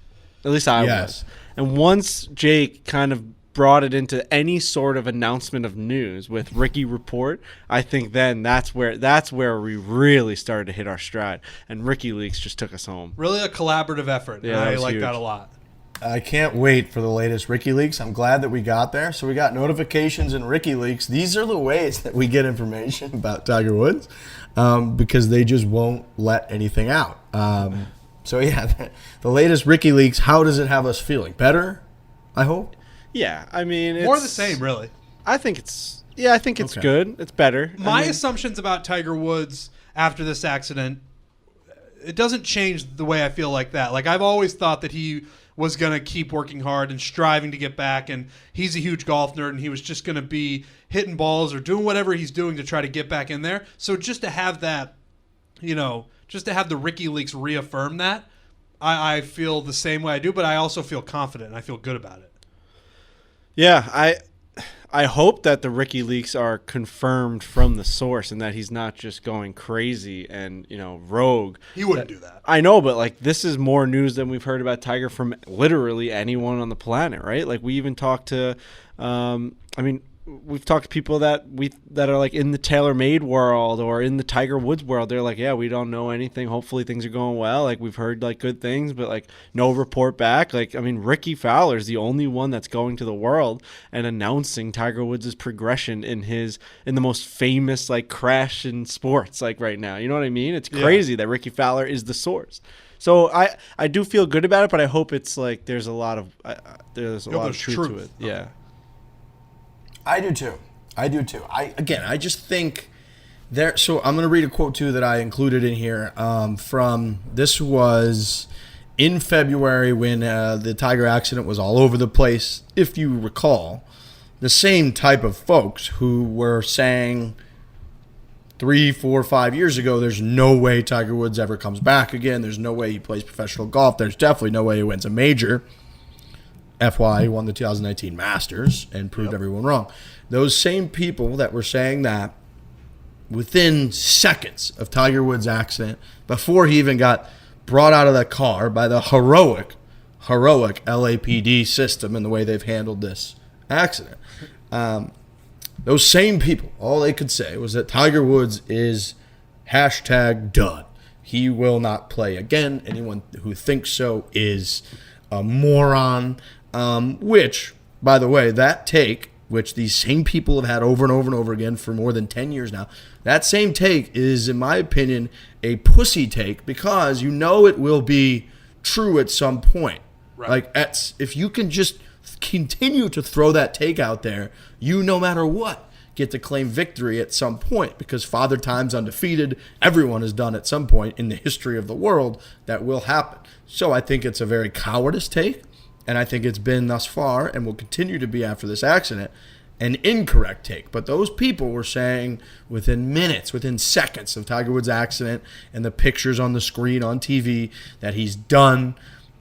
At least I was. And once Jake kind of brought it into any sort of announcement of news with Rickie Report, I think then that's where we really started to hit our stride. And Rickie Leaks just took us home. Really a collaborative effort. Yeah, and that I was like huge. that a lot. I can't wait for the latest Rickie Leaks. I'm glad that we got there. So we got notifications and Rickie Leaks. These are the ways that we get information about Tiger Woods because they just won't let anything out. So yeah, the latest Rickie Leaks, how does it have us feeling? Better, I hope? Yeah, I mean, it's More of the same, really. I think it's Okay. good. It's better. My assumptions about Tiger Woods after this accident, it doesn't change the way I feel like that. Like I've always thought that he was going to keep working hard and striving to get back, and he's a huge golf nerd, and he was just going to be hitting balls or doing whatever he's doing to try to get back in there. So just to have that, just to have the Rickie Leaks reaffirm that, I feel the same way I do, but I also feel confident, and I feel good about it. Yeah, I hope that the Rickie Leaks are confirmed from the source and that he's not just going crazy and, rogue. He wouldn't do that. I know, but like this is more news than we've heard about Tiger from literally anyone on the planet, right? Like we even talked to we've talked to people that are like in the TaylorMade world or in the Tiger Woods world. They're like, yeah, we don't know anything. Hopefully things are going well. Like we've heard like good things, but like no report back. Like, I mean, Rickie Fowler is the only one that's going to the world and announcing Tiger Woods' progression in the most famous like crash in sports like right now. You know what I mean? It's crazy that Rickie Fowler is the source. So I do feel good about it, but I hope it's like there's a lot of truth to it. Yeah. I do too. I just think there. So I'm going to read a quote too that I included in here. This was in February when the Tiger accident was all over the place. If you recall, the same type of folks who were saying 3, 4, 5 years ago, there's no way Tiger Woods ever comes back again. There's no way he plays professional golf. There's definitely no way he wins a major. FY, he won the 2019 Masters and proved everyone wrong. Those same people that were saying that within seconds of Tiger Woods' accident, before he even got brought out of the car by the heroic LAPD system and the way they've handled this accident, those same people, all they could say was that Tiger Woods is #done. He will not play again. Anyone who thinks so is a moron. Which, by the way, that take, which these same people have had over and over and over again for more than 10 years now, that same take is, in my opinion, a pussy take because you know it will be true at some point. Right. Like, if you can just continue to throw that take out there, no matter what, get to claim victory at some point, because Father Time's undefeated. Everyone has done at some point in the history of the world. That will happen. So I think it's a very cowardice take, and I think it's been thus far and will continue to be after this accident an incorrect take. But those people were saying within minutes, within seconds of Tiger Woods' accident and the pictures on the screen on TV that he's done.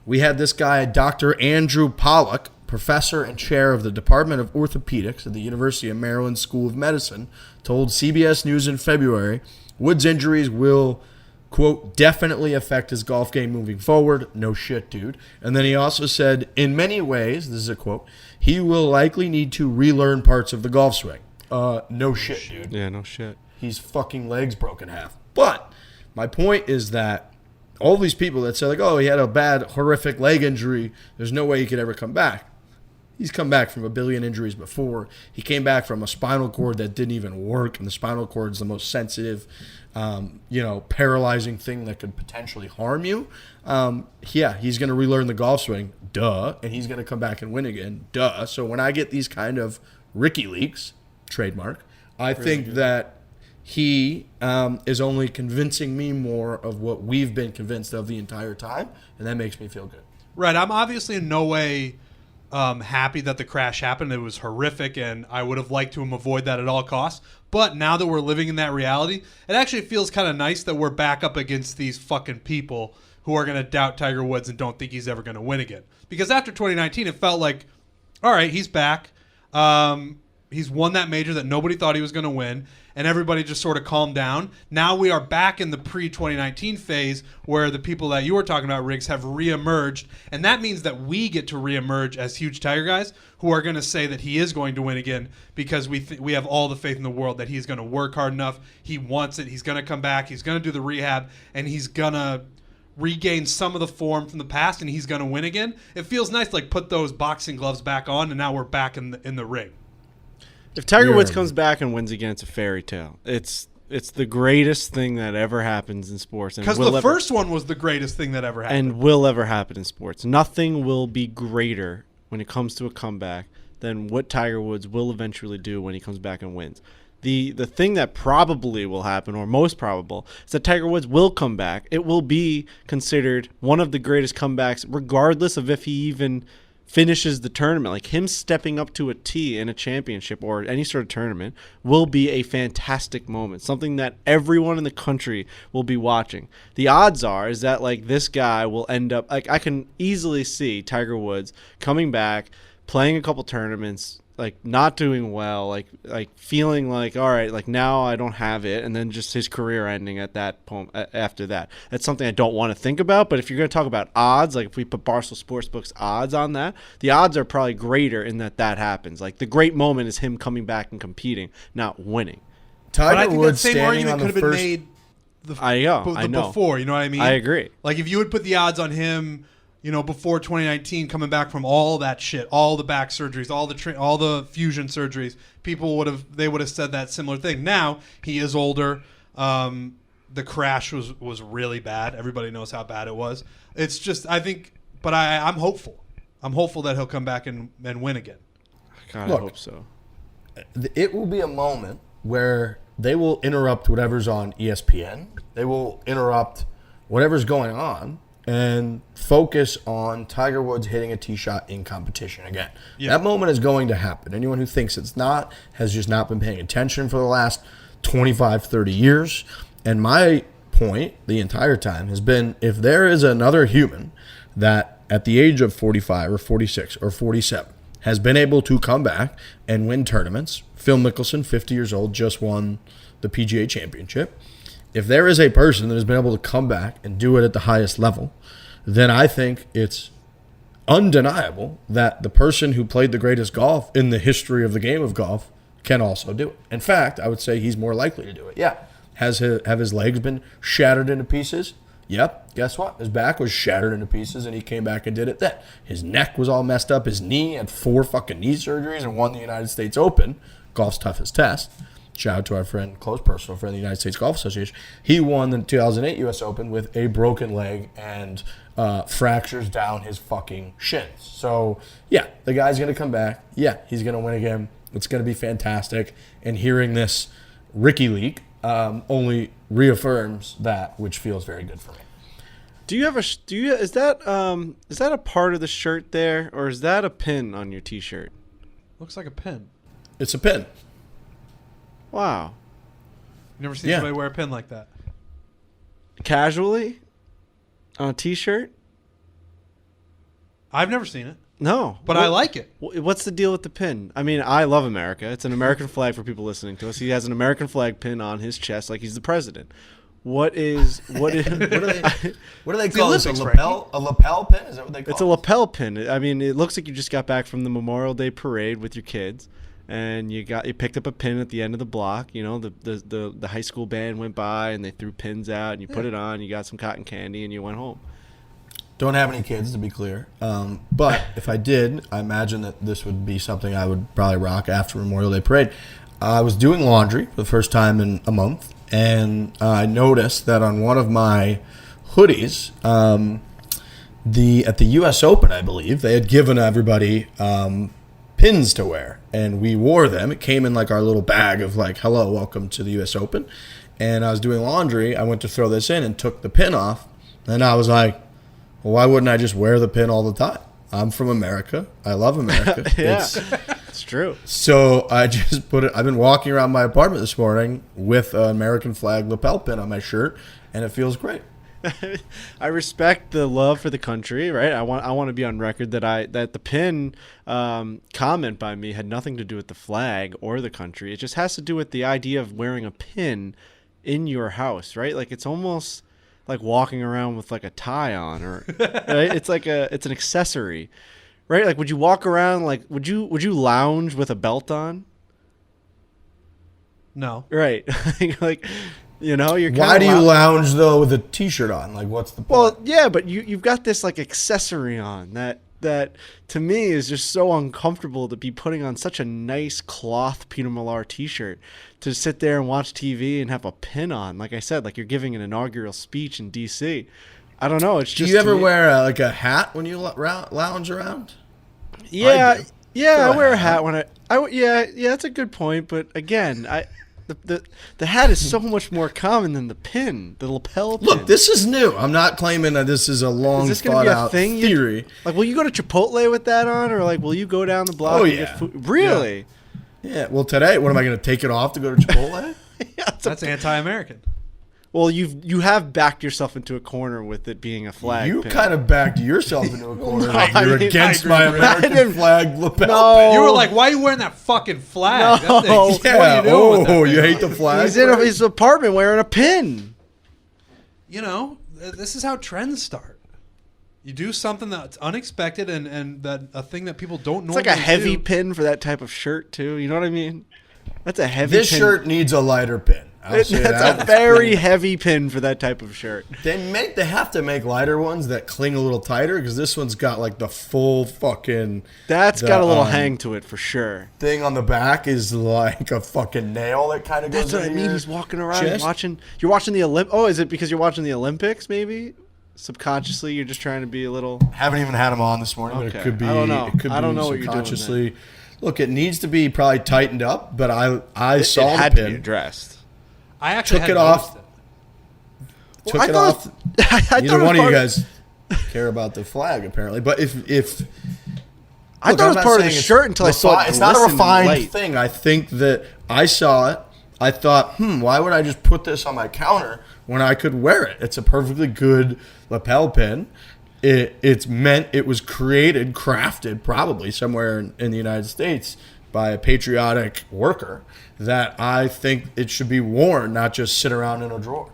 We had this guy, Dr. Andrew Pollack, professor and chair of the Department of Orthopedics at the University of Maryland School of Medicine, told CBS News in February, Woods' injuries will, quote, definitely affect his golf game moving forward. No shit, dude. And then he also said, in many ways, this is a quote, he will likely need to relearn parts of the golf swing. No shit, dude. Yeah, no shit. He's fucking legs broken half. But my point is that all these people that say, like, oh, he had a bad, horrific leg injury, there's no way he could ever come back. He's come back from a billion injuries before. He came back from a spinal cord that didn't even work, and the spinal cord is the most sensitive, paralyzing thing that could potentially harm you. He's going to relearn the golf swing, duh, and he's going to come back and win again, duh. So when I get these kind of Rickie leaks, trademark, I think that he is only convincing me more of what we've been convinced of the entire time, and that makes me feel good. Right. I'm obviously in no way happy that the crash happened. It was horrific, and I would have liked to avoid that at all costs. But now that we're living in that reality, it actually feels kind of nice that we're back up against these fucking people who are going to doubt Tiger Woods and don't think he's ever going to win again. Because after 2019, it felt like, all right, he's back. He's won that major that nobody thought he was going to win, and everybody just sort of calmed down. Now we are back in the pre-2019 phase where the people that you were talking about, Riggs, have reemerged, and that means that we get to reemerge as huge Tiger guys who are going to say that he is going to win again because we have all the faith in the world that he's going to work hard enough. He wants it. He's going to come back. He's going to do the rehab, and he's going to regain some of the form from the past, and he's going to win again. It feels nice to like put those boxing gloves back on, and now we're back in the ring. If Tiger Woods comes back and wins again, it's a fairy tale. It's the greatest thing that ever happens in sports. Because the first one was the greatest thing that ever happened. And will ever happen in sports. Nothing will be greater when it comes to a comeback than what Tiger Woods will eventually do when he comes back and wins. The thing that probably will happen, or most probable, is that Tiger Woods will come back. It will be considered one of the greatest comebacks, regardless of if he even finishes the tournament. Like him stepping up to a tee in a championship or any sort of tournament will be a fantastic moment, something that everyone in the country will be watching. The odds are is that like this guy will end up, like I can easily see Tiger Woods coming back, playing a couple tournaments, like not doing well, like feeling like, all right, like now I don't have it, and then just his career ending at that point after that. That's something I don't want to think about, but if you're going to talk about odds, like if we put Barstool Sportsbook's odds on that, the odds are probably greater in that happens. Like the great moment is him coming back and competing, not winning. Tiger Woods standing on the first... made I know. Before, you know what I mean? I agree. Like if you would put the odds on him, you know, before 2019, coming back from all that shit, all the back surgeries, all the fusion surgeries, people would have said that similar thing. Now he is older. The crash was really bad. Everybody knows how bad it was. It's just I'm hopeful. I'm hopeful that he'll come back and win again. God, I hope so. It will be a moment where they will interrupt whatever's on ESPN. They will interrupt whatever's going on and focus on Tiger Woods hitting a tee shot in competition again. Yeah. That moment is going to happen. Anyone who thinks it's not has just not been paying attention for the last 25, 30 years. And my point the entire time has been, if there is another human that at the age of 45 or 46 or 47 has been able to come back and win tournaments, Phil Mickelson, 50 years old, just won the PGA Championship. If there is a person that has been able to come back and do it at the highest level, then I think it's undeniable that the person who played the greatest golf in the history of the game of golf can also do it. In fact, I would say he's more likely to do it. Yeah. Have his legs been shattered into pieces? Yep. Guess what? His back was shattered into pieces, and he came back and did it then. His neck was all messed up. His knee had 4 fucking knee surgeries and won the United States Open, golf's toughest test. Shout out to our friend, close personal friend, the United States Golf Association. He won the 2008 U.S. Open with a broken leg and fractures down his fucking shins. So, yeah, the guy's going to come back. Yeah, he's going to win again. It's going to be fantastic. And hearing this Rickie leak only reaffirms that, which feels very good for me. Is that a part of the shirt there, or is that a pin on your T-shirt? Looks like a pin. It's a pin. Wow. You never seen somebody wear a pin like that? Casually? On a T-shirt? I've never seen it. No. But I like it. What's the deal with the pin? I mean, I love America. It's an American flag for people listening to us. He has an American flag pin on his chest like he's the president. What do they call this? Olympics, A lapel pin? Is that what they call it? It's a lapel pin. I mean, it looks like you just got back from the Memorial Day parade with your kids, and you picked up a pin at the end of the block. You know, the high school band went by and they threw pins out, and you put it on. You got some cotton candy, and you went home. Don't have any kids, to be clear. But if I did, I imagine that this would be something I would probably rock after Memorial Day parade. I was doing laundry for the first time in a month, and I noticed that on one of my hoodies, at the U.S. Open, I believe, they had given everybody pins to wear, and we wore them. It came in like our little bag of like, hello, welcome to the U.S. Open. And I was doing laundry. I went to throw this in and took the pin off, and I was like, well, why wouldn't I just wear the pin all the time? I'm from America. I love America. Yeah, it's true. So I just put it. I've been walking around my apartment this morning with an American flag lapel pin on my shirt, and it feels great. I respect the love for the country, right? I want to be on record that the pin comment by me had nothing to do with the flag or the country. It just has to do with the idea of wearing a pin in your house, right? Like it's almost like walking around with like a tie on, or right? It's an accessory, right? Like would you walk around like would you lounge with a belt on? No. Right. like you know, you're kind Why do you lounge though with a t-shirt on? Like what's the point? Well, yeah, but you've got this like accessory on that to me is just so uncomfortable to be putting on such a nice cloth Peter Millar t-shirt to sit there and watch TV and have a pin on. Like I said, like you're giving an inaugural speech in DC. I don't know. It's just. Do you ever wear a hat when you lounge around? Yeah, I wear a hat when yeah, that's a good point. But again, the hat is so much more common than the pin, the lapel pin. Look, this is new. I'm not claiming that this is a long thought out theory. Like, will you go to Chipotle with that on, or like, will you go down the block and get food? Really? Yeah. Well, today, what am I going to take it off to go to Chipotle? Yeah, that's anti-American. Well, you have backed yourself into a corner with it being a flag. You pin. kind of backed yourself into a corner. No, You're against my American flag lapel pin. You were like, "Why are you wearing that fucking flag?" No. What are you doing with that you thing? hate the flag? He's in his apartment wearing a pin. You know, this is how trends start. You do something that's unexpected and that a thing that people don't normally do. It's like a heavy pin for that type of shirt too. You know what I mean? That's a heavy. This pin. shirt needs a lighter pin. That's a very heavy pin for that type of shirt. They have to make lighter ones that cling a little tighter because this one's got like the full fucking. That's got a little hang to it for sure. Thing on the back is like a fucking nail that kind of goes. That's what I mean. He's walking around chest. You're watching the Olympics. Oh, is it because you're watching the Olympics? Maybe subconsciously you're just trying to be a little. Haven't even had him on this morning, but it could be. I don't know. It could I don't be know what you're doing. subconsciously. Look, it needs to be probably tightened up, but I saw it had the to pin. be addressed. I actually Took it off. Took it off. Neither one of you guys care about the flag, apparently. But if I thought it was part of the shirt until I saw it. It's not a refined light. thing. I think that I saw it. I thought, why would I just put this on my counter when I could wear it? It's a perfectly good lapel pin. It was crafted probably somewhere in the United States by a patriotic worker that I think it should be worn, not just sit around in a drawer.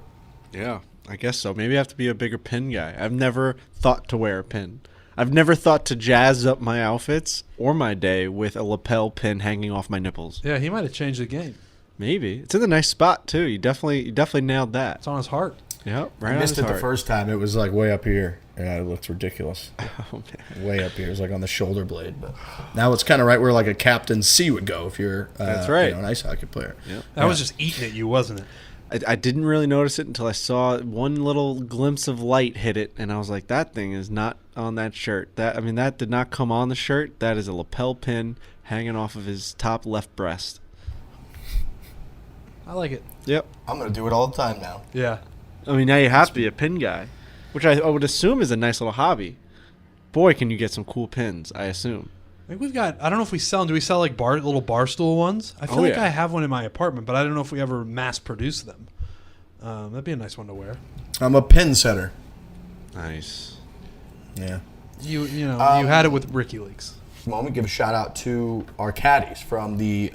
Yeah, I guess so. Maybe I have to be a bigger pin guy. I've never thought to wear a pin. I've never thought to jazz up my outfits or my day with a lapel pin hanging off my nipples. Yeah, he might have changed the game. Maybe. It's in a nice spot, too. You definitely nailed that. It's on his heart. Yep, right. I missed on his it heart. the first time. It was like way up here. Yeah, it looked ridiculous. Oh, man. Way up here. It was like on the shoulder blade. But now it's kind of right where like a Captain C would go if you're That's right. an ice hockey player. Yep. That was just eating at you, wasn't it? I didn't really notice it until I saw one little glimpse of light hit it, and I was like, that thing is not on that shirt. That did not come on the shirt. That is a lapel pin hanging off of his top left breast. I like it. Yep. I'm going to do it all the time now. Yeah. I mean, now you have to be a pin guy, which I would assume is a nice little hobby. Boy, can you get some cool pins, I assume. I think we've got, I don't know if we sell them. Do we sell like little Barstool ones? I feel like I have one in my apartment, but I don't know if we ever mass produce them. That'd be a nice one to wear. I'm a pin setter. Nice. Yeah. You had it with Rickie Leaks. Moment, give a shout out to our caddies from the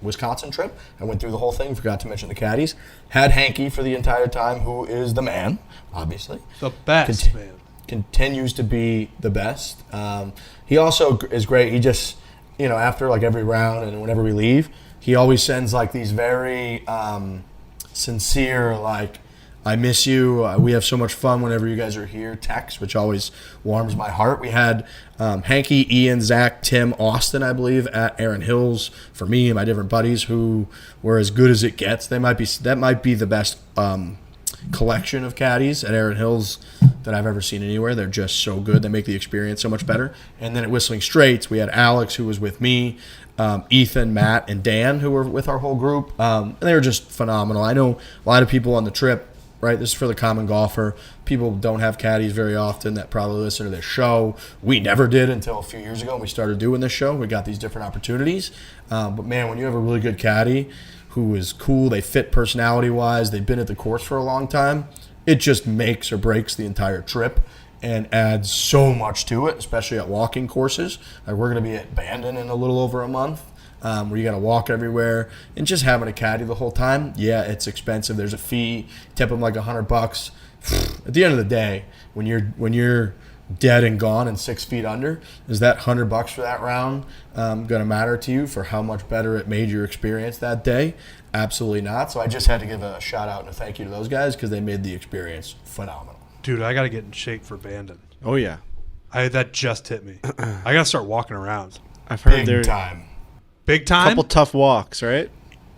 Wisconsin trip. I went through the whole thing, forgot to mention the caddies. Had Hanky for the entire time, who is the man, obviously. The best, man. Continues to be the best. He also is great. He just, after like every round and whenever we leave, he always sends like these very sincere, like, I miss you. We have so much fun whenever you guys are here. Texts, which always warms my heart. We had Hanky, Ian, Zach, Tim, Austin, I believe, at Aaron Hill's for me and my different buddies who were as good as it gets. That might be the best collection of caddies at Aaron Hill's that I've ever seen anywhere. They're just so good. They make the experience so much better. And then at Whistling Straits, we had Alex, who was with me, Ethan, Matt, and Dan, who were with our whole group. And they were just phenomenal. I know a lot of people on the trip, right? This is for the common golfer. People don't have caddies very often that probably listen to this show. We never did until a few years ago when we started doing this show. We got these different opportunities. But, man, when you have a really good caddy who is cool, they fit personality-wise, they've been at the course for a long time, it just makes or breaks the entire trip and adds so much to it, especially at walking courses. Like we're going to be at Bandon in a little over a month. Where you got to walk everywhere, and just having a caddy the whole time, yeah, it's expensive. There's a fee. Tip them like $100. At the end of the day, when you're dead and gone and 6 feet under, is that $100 for that round going to matter to you for how much better it made your experience that day? Absolutely not. So I just had to give a shout out and a thank you to those guys because they made the experience phenomenal. Dude, I got to get in shape for Bandon. Oh yeah, that just hit me. I got to start walking around. I've heard Big time. Big time? Couple tough walks, right?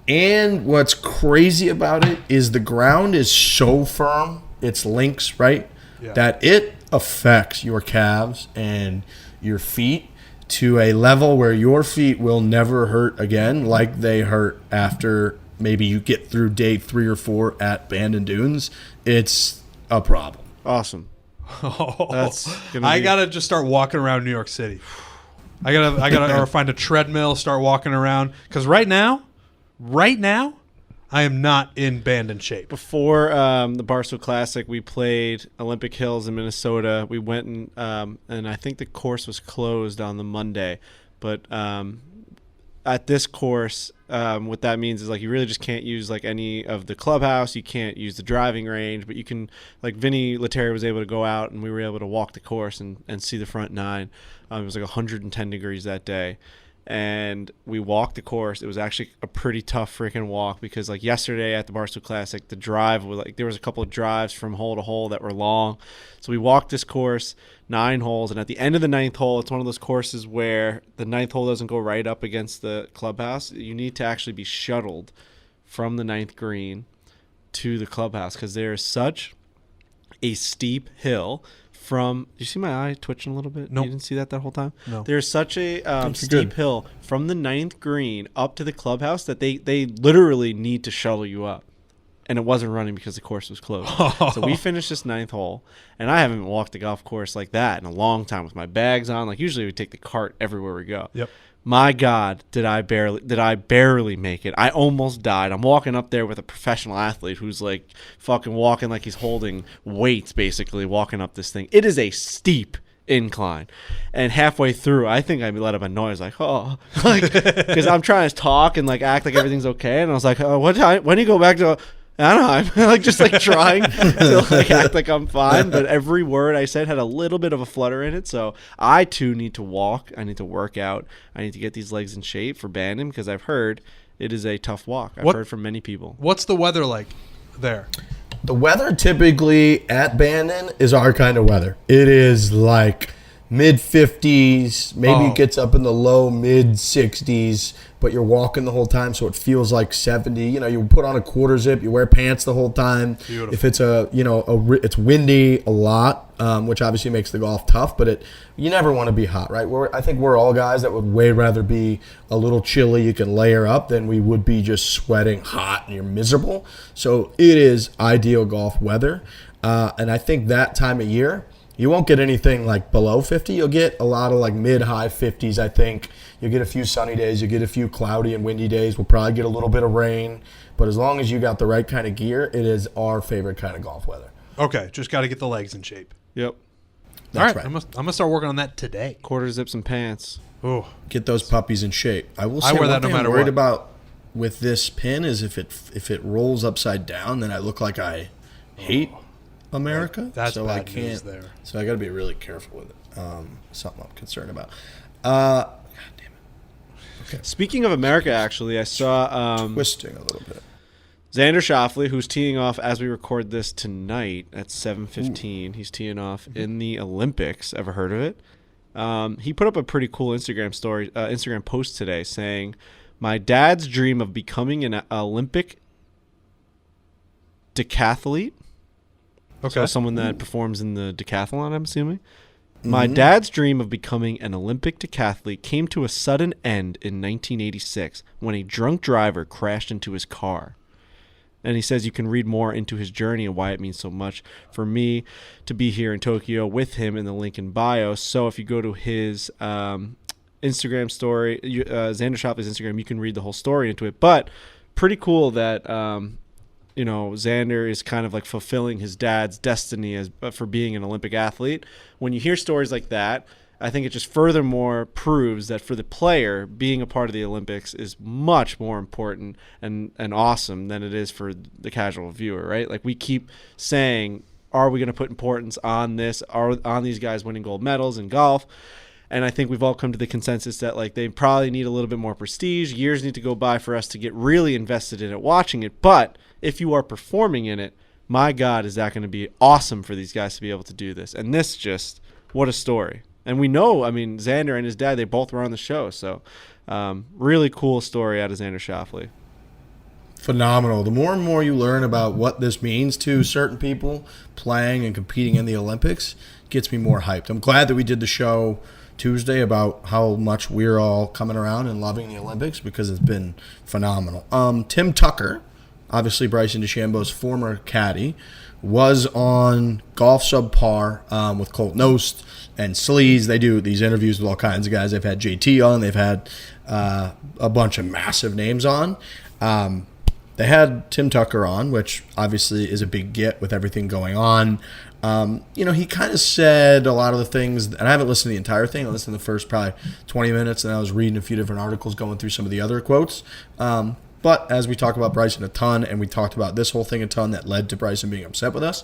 And what's crazy about it is the ground is so firm, it's links, right? Yeah. That it affects your calves and your feet to a level where your feet will never hurt again like they hurt after maybe you get through day 3 or 4 at Bandon Dunes. It's a problem. Awesome. I got to just start walking around New York City. I gotta or find a treadmill, start walking around. Because right now, I am not in Bandon shape. Before the Barstool Classic, we played Olympic Hills in Minnesota. We went and I think the course was closed on the Monday. But at this course, what that means is like you really just can't use like any of the clubhouse. You can't use the driving range, but you can, like Vinny Lettieri was able to go out and we were able to walk the course and see the front nine. It was like 110 degrees that day. And we walked the course. It was actually a pretty tough freaking walk because like yesterday at the Barstool Classic, the drive was like, there was a couple of drives from hole to hole that were long. So we walked this course 9 holes. And at the end of the 9th hole, it's one of those courses where the 9th hole doesn't go right up against the clubhouse. You need to actually be shuttled from the 9th green to the clubhouse because there is such a steep hill from, you see my eye twitching a little bit? Nope. You didn't see that whole time? No. There's such a steep hill from the 9th green up to the clubhouse that they literally need to shuttle you up. And it wasn't running because the course was closed. So we finished this 9th hole, and I haven't walked a golf course like that in a long time with my bags on. Like usually we take the cart everywhere we go. Yep. My God, did I barely make it. I almost died. I'm walking up there with a professional athlete who's like fucking walking like he's holding weights, basically walking up this thing. It is a steep incline. And halfway through, I think I let up a noise like, oh, like, because I'm trying to talk and like act like everything's okay. And I was like, oh, when do you go back to Anaheim? Like just like trying to like act like I'm fine, but every word I said had a little bit of a flutter in it. So I too need to walk. I need to work out. I need to get these legs in shape for Bandon because I've heard it is a tough walk. I've heard from many people. What's the weather like there? The weather typically at Bandon is our kind of weather. It is like mid 50s, maybe Oh. it gets up in the low mid 60s, but you're walking the whole time, so it feels like 70. You know, you put on a quarter zip, you wear pants the whole time. Beautiful. If it's it's windy a lot, which obviously makes the golf tough, but you never want to be hot, right? I think we're all guys that would way rather be a little chilly, you can layer up, than we would be just sweating hot and you're miserable. So it is ideal golf weather, and I think that time of year, you won't get anything like below 50. You'll get a lot of like mid-high 50s, I think. You'll get a few sunny days. You'll get a few cloudy and windy days. We'll probably get a little bit of rain. But as long as you got the right kind of gear, it is our favorite kind of golf weather. Okay, just got to get the legs in shape. Yep. That's All right. right. I'm gonna start working on that today. Quarter zips and pants. Oh, Get those puppies in shape. I will say wear one that no thing I'm matter worried what. about with this pin is if it rolls upside down, then I look like I hate America. That's so bad I can't. news there. So I got to be really careful with it. Something I'm concerned about. God damn Speaking of America, actually, I saw it. Twisting a little bit. Xander Schauffele, who's teeing off as we record this tonight at 7:15. He's teeing off in the Olympics. Ever heard of it? He put up a pretty cool Instagram post today saying, "My dad's dream of becoming an Olympic decathlete." okay. So someone that performs in the decathlon, I'm assuming. My dad's dream of becoming an Olympic decathlete came to a sudden end in 1986 when a drunk driver crashed into his car. And he says you can read more into his journey and why it means so much for me to be here in Tokyo with him in the link in bio. So if you go to his Instagram story, Xander Schauffele's Instagram, you can read the whole story into it. But pretty cool that Xander is kind of like fulfilling his dad's destiny for being an Olympic athlete. When you hear stories like that, I think it just furthermore proves that for the player, being a part of the Olympics is much more important and awesome than it is for the casual viewer, right? Like we keep saying, are we going to put importance on this, on these guys winning gold medals in golf? And I think we've all come to the consensus that like they probably need a little bit more prestige. Years need to go by for us to get really invested in it, watching it. But if you are performing in it, my God, is that going to be awesome for these guys to be able to do this? And this just, what a story. And we know, I mean, Xander and his dad, they both were on the show. So really cool story out of Xander Schauffele. Phenomenal. The more and more you learn about what this means to certain people playing and competing in the Olympics, gets me more hyped. I'm glad that we did the show Tuesday about how much we're all coming around and loving the Olympics because it's been phenomenal. Tim Tucker, obviously Bryson DeChambeau's former caddy, was on Golf Subpar with Colt Knost and Sleaze. They do these interviews with all kinds of guys. They've had JT on. They've had a bunch of massive names on. They had Tim Tucker on, which obviously is a big get with everything going on. He kind of said a lot of the things, and I haven't listened to the entire thing. I listened to the first probably 20 minutes, and I was reading a few different articles going through some of the other quotes. But as we talk about Bryson a ton, and we talked about this whole thing a ton that led to Bryson being upset with us,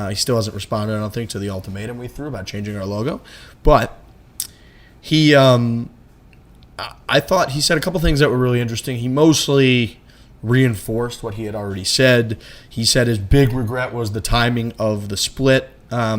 he still hasn't responded, I don't think, to the ultimatum we threw about changing our logo. But he, I thought he said a couple things that were really interesting. He mostly reinforced what he had already said. He said his big regret was the timing of the split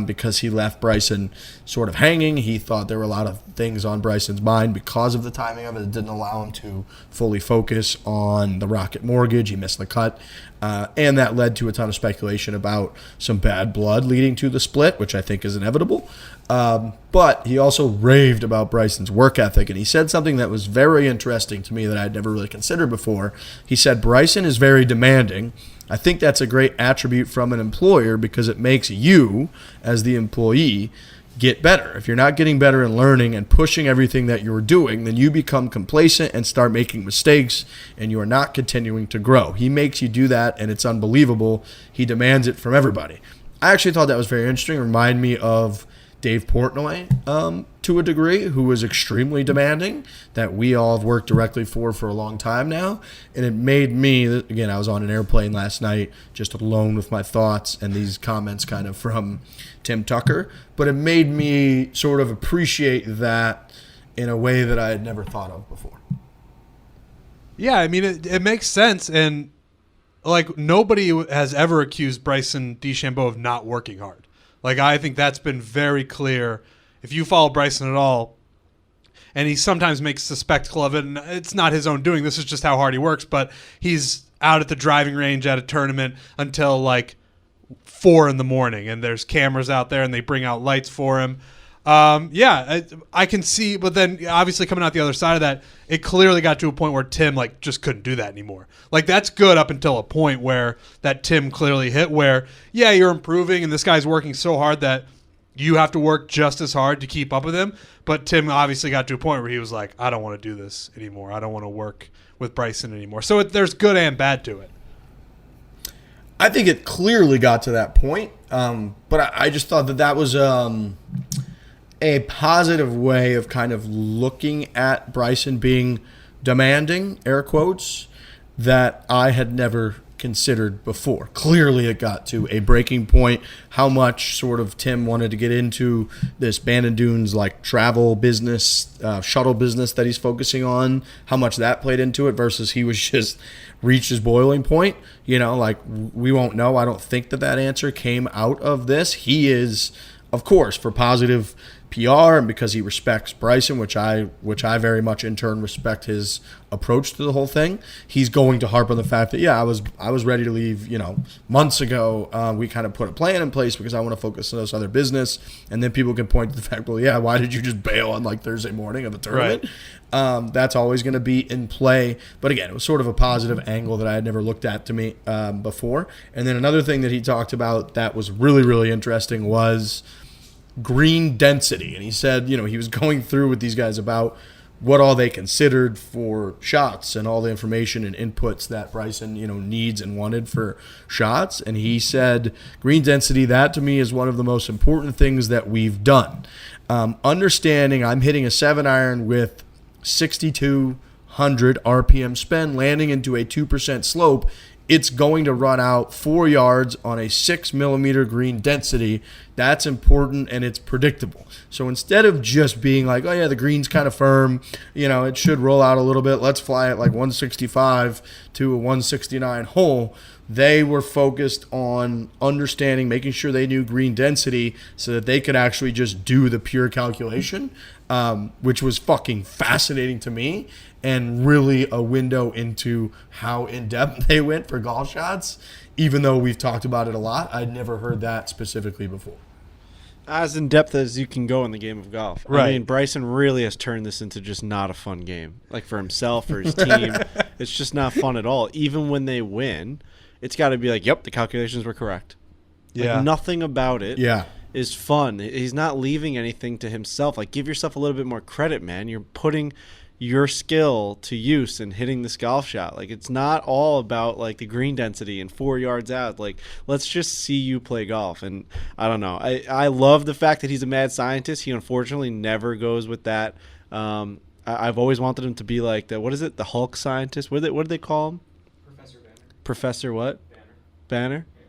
because he left Bryson sort of hanging. He thought there were a lot of things on Bryson's mind because of the timing of it. It didn't allow him to fully focus on the Rocket mortgage. He missed the cut. And that led to a ton of speculation about some bad blood leading to the split, which I think is inevitable. But he also raved about Bryson's work ethic, and he said something that was very interesting to me that I'd never really considered before. He said, Bryson is very demanding. I think that's a great attribute from an employer because it makes you, as the employee, get better. If you're not getting better and learning and pushing everything that you're doing, then you become complacent and start making mistakes, and you are not continuing to grow. He makes you do that, and it's unbelievable. He demands it from everybody. I actually thought that was very interesting. It reminded me of Dave Portnoy to a degree, who was extremely demanding, that we all have worked directly for a long time now. And it made me, again, I was on an airplane last night just alone with my thoughts and these comments kind of from Tim Tucker, but it made me sort of appreciate that in a way that I had never thought of before. Yeah, I mean, it makes sense. And like nobody has ever accused Bryson DeChambeau of not working hard. Like I think that's been very clear if you follow Bryson at all, and he sometimes makes a spectacle of it, and it's not his own doing. This is just how hard he works. But he's out at the driving range at a tournament until like 4 a.m, and there's cameras out there, and they bring out lights for him. I can see, but then obviously coming out the other side of that, it clearly got to a point where Tim like just couldn't do that anymore. Like that's good up until a point where that Tim clearly hit where, yeah, you're improving, and this guy's working so hard that you have to work just as hard to keep up with him. But Tim obviously got to a point where he was like, I don't want to do this anymore. I don't want to work with Bryson anymore. So there's good and bad to it. I think it clearly got to that point, but I just thought that was a positive way of kind of looking at Bryson being demanding, air quotes, that I had never considered before. Clearly it got to a breaking point, how much sort of Tim wanted to get into this Bandon Dunes like travel business, shuttle business that he's focusing on, how much that played into it versus he was just reached his boiling point. Like we won't know. I don't think that answer came out of this. He is, of course, for positive PR and because he respects Bryson, which I very much in turn respect his approach to the whole thing. He's going to harp on the fact that I was ready to leave months ago. We kind of put a plan in place because I want to focus on this other business, and then people can point to the fact, well, why did you just bail on like Thursday morning of the tournament? Right. That's always going to be in play, but again, it was sort of a positive angle that I had never looked at to me before. And then another thing that he talked about that was really, really interesting was green density. And he said, he was going through with these guys about what all they considered for shots and all the information and inputs that Bryson, needs and wanted for shots. And he said, green density, that to me is one of the most important things that we've done. Understanding I'm hitting a 7-iron with 6,200 RPM spin, landing into a 2% slope. It's going to run out 4 yards on a 6 millimeter green density. That's important and it's predictable. So instead of just being like, oh yeah, the green's kind of firm, it should roll out a little bit, let's fly it like 165 to a 169 hole, they were focused on understanding, making sure they knew green density so that they could actually just do the pure calculation, which was fucking fascinating to me. And really a window into how in-depth they went for golf shots. Even though we've talked about it a lot, I'd never heard that specifically before. As in-depth as you can go in the game of golf. Right. I mean, Bryson really has turned this into just not a fun game. Like for himself, for his team, it's just not fun at all. Even when they win, it's got to be like, yep, the calculations were correct. Yeah. Like nothing about it is fun. He's not leaving anything to himself. Like give yourself a little bit more credit, man. You're putting your skill to use in hitting this golf shot. Like it's not all about like the green density and 4 yards out. Like let's just see you play golf. And I don't know. I love the fact that he's a mad scientist. He unfortunately never goes with that. I've always wanted him to be like the Hulk scientist. What do they call him? Professor Banner. Professor what? Banner? Yeah.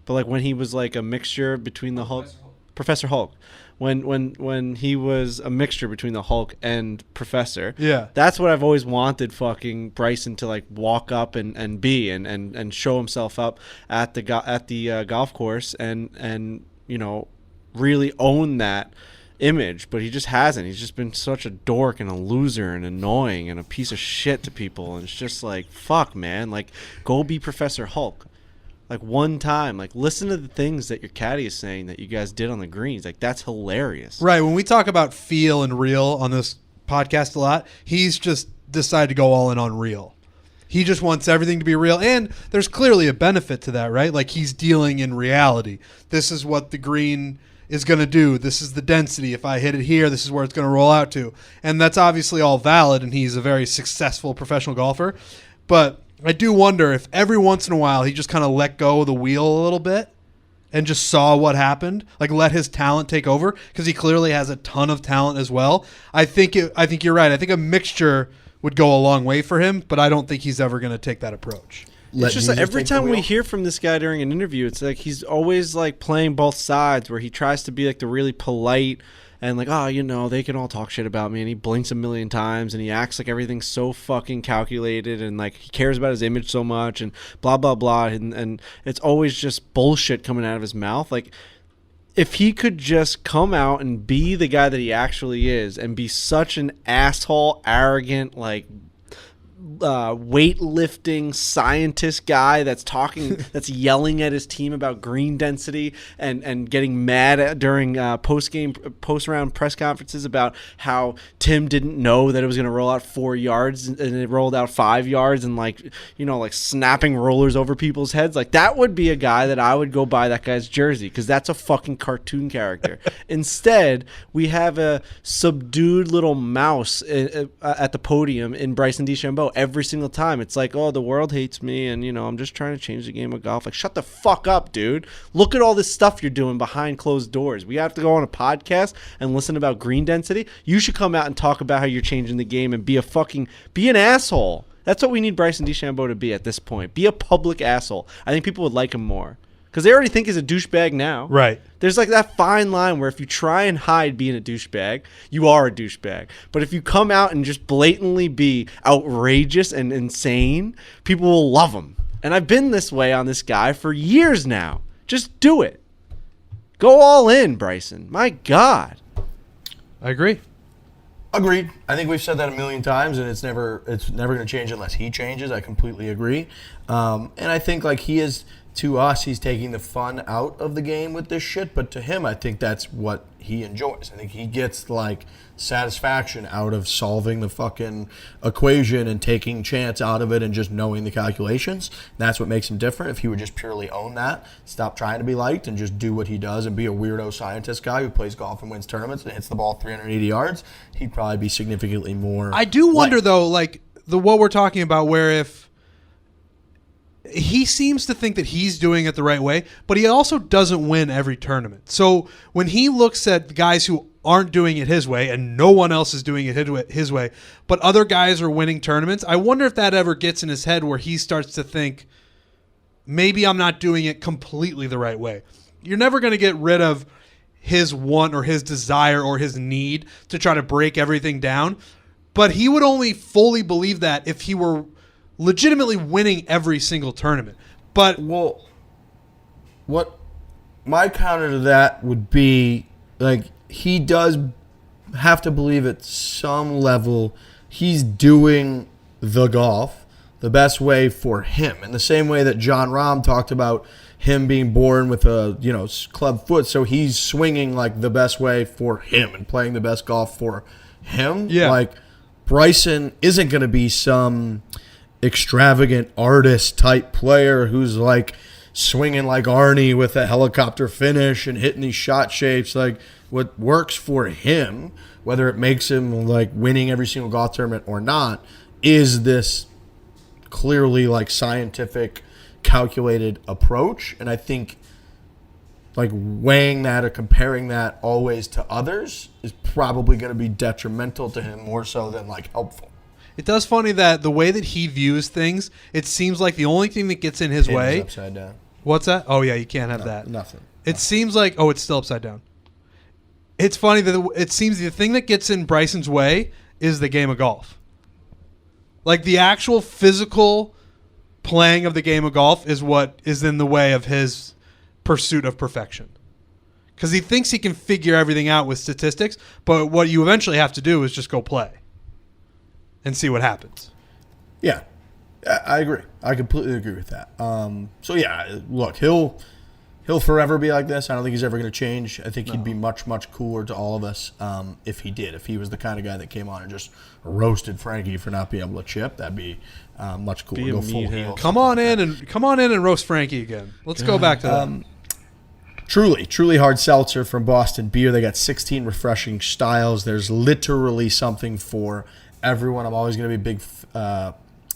But like when he was like a mixture between the Hulk. Professor Hulk. When he was a mixture between the Hulk and Professor. Yeah. That's what I've always wanted fucking Bryson to like walk up and be and show himself up at the golf course and really own that image, but he just hasn't. He's just been such a dork and a loser and annoying and a piece of shit to people, and it's just like, fuck, man, like go be Professor Hulk. Like one time, like listen to the things that your caddy is saying that you guys did on the greens. Like that's hilarious. Right. When we talk about feel and real on this podcast a lot, he's just decided to go all in on real. He just wants everything to be real. And there's clearly a benefit to that, right? Like he's dealing in reality. This is what the green is going to do. This is the density. If I hit it here, this is where it's going to roll out to. And that's obviously all valid, and he's a very successful professional golfer. But I do wonder if every once in a while he just kind of let go of the wheel a little bit and just saw what happened, like let his talent take over, because he clearly has a ton of talent as well. I think you're right. I think a mixture would go a long way for him, but I don't think he's ever going to take that approach. It's just like every time we hear from this guy during an interview, it's like he's always like playing both sides, where he tries to be like the really polite and like, oh, they can all talk shit about me, and he blinks a million times, and he acts like everything's so fucking calculated, and like he cares about his image so much, and blah blah blah, and it's always just bullshit coming out of his mouth. Like if he could just come out and be the guy that he actually is and be such an asshole, arrogant, like weightlifting scientist guy that's that's yelling at his team about green density and getting mad during post-round press conferences about how Tim didn't know that it was going to roll out 4 yards and it rolled out 5 yards and like snapping rollers over people's heads. Like, that would be a guy that I would go buy that guy's jersey, because that's a fucking cartoon character. Instead, we have a subdued little mouse at the podium in Bryson DeChambeau. Every single time it's like, oh, the world hates me and I'm just trying to change the game of golf. Like, shut the fuck up, dude. Look at all this stuff you're doing behind closed doors. We have to go on a podcast and listen about green density. You should come out and talk about how you're changing the game and be an asshole. That's what we need Bryson DeChambeau to be at this point. Be a public asshole. I think people would like him more, because they already think he's a douchebag now. Right. There's like that fine line where if you try and hide being a douchebag, you are a douchebag. But if you come out and just blatantly be outrageous and insane, people will love him. And I've been this way on this guy for years now. Just do it. Go all in, Bryson. My God. I agree. Agreed. I think we've said that a million times, and it's never going to change unless he changes. I completely agree. And I think like he is, to us, he's taking the fun out of the game with this shit. But to him, I think that's what he enjoys. I think he gets like satisfaction out of solving the fucking equation and taking chance out of it and just knowing the calculations. That's what makes him different. If he would just purely own that, stop trying to be liked, and just do what he does and be a weirdo scientist guy who plays golf and wins tournaments and hits the ball 380 yards, he'd probably be significantly more. I do wonder though, like what we're talking about, where if he seems to think that he's doing it the right way, but he also doesn't win every tournament. So when he looks at the guys who aren't doing it his way and no one else is doing it his way, but other guys are winning tournaments, I wonder if that ever gets in his head where he starts to think, maybe I'm not doing it completely the right way. You're never going to get rid of his want or his desire or his need to try to break everything down, but he would only fully believe that if he were legitimately winning every single tournament. But what my counter to that would be, like, he does have to believe at some level he's doing the golf the best way for him, in the same way that John Rahm talked about him being born with a club foot, so he's swinging like the best way for him and playing the best golf for him. Yeah. Like, Bryson isn't going to be some extravagant artist type player who's like swinging like Arnie with a helicopter finish and hitting these shot shapes. Like, what works for him, whether it makes him like winning every single golf tournament or not, is this clearly like scientific, calculated approach. And I think like weighing that or comparing that always to others is probably going to be detrimental to him more so than like helpful. it does funny that the way that he views things, it seems like the only thing that gets in his way. Upside down. What's that? Oh yeah, you can't have that. Nothing. It seems like it's still upside down. It's funny that it seems the thing that gets in Bryson's way is the game of golf. Like the actual physical playing of the game of golf is what is in the way of his pursuit of perfection. Because he thinks he can figure everything out with statistics, but what you eventually have to do is just go play and see what happens. Yeah, I agree. I completely agree with that. So yeah, look, he'll forever be like this. I don't think he's ever going to change. I think he'd be much, much cooler to all of us if he did. If he was the kind of guy that came on and just roasted Frankie for not being able to chip, that'd be much cooler. Go full heel. Come on in and roast Frankie again. Let's go back to that. Truly hard seltzer from Boston Beer. They got 16 refreshing styles. There's literally something for everyone. I'm always going to be a big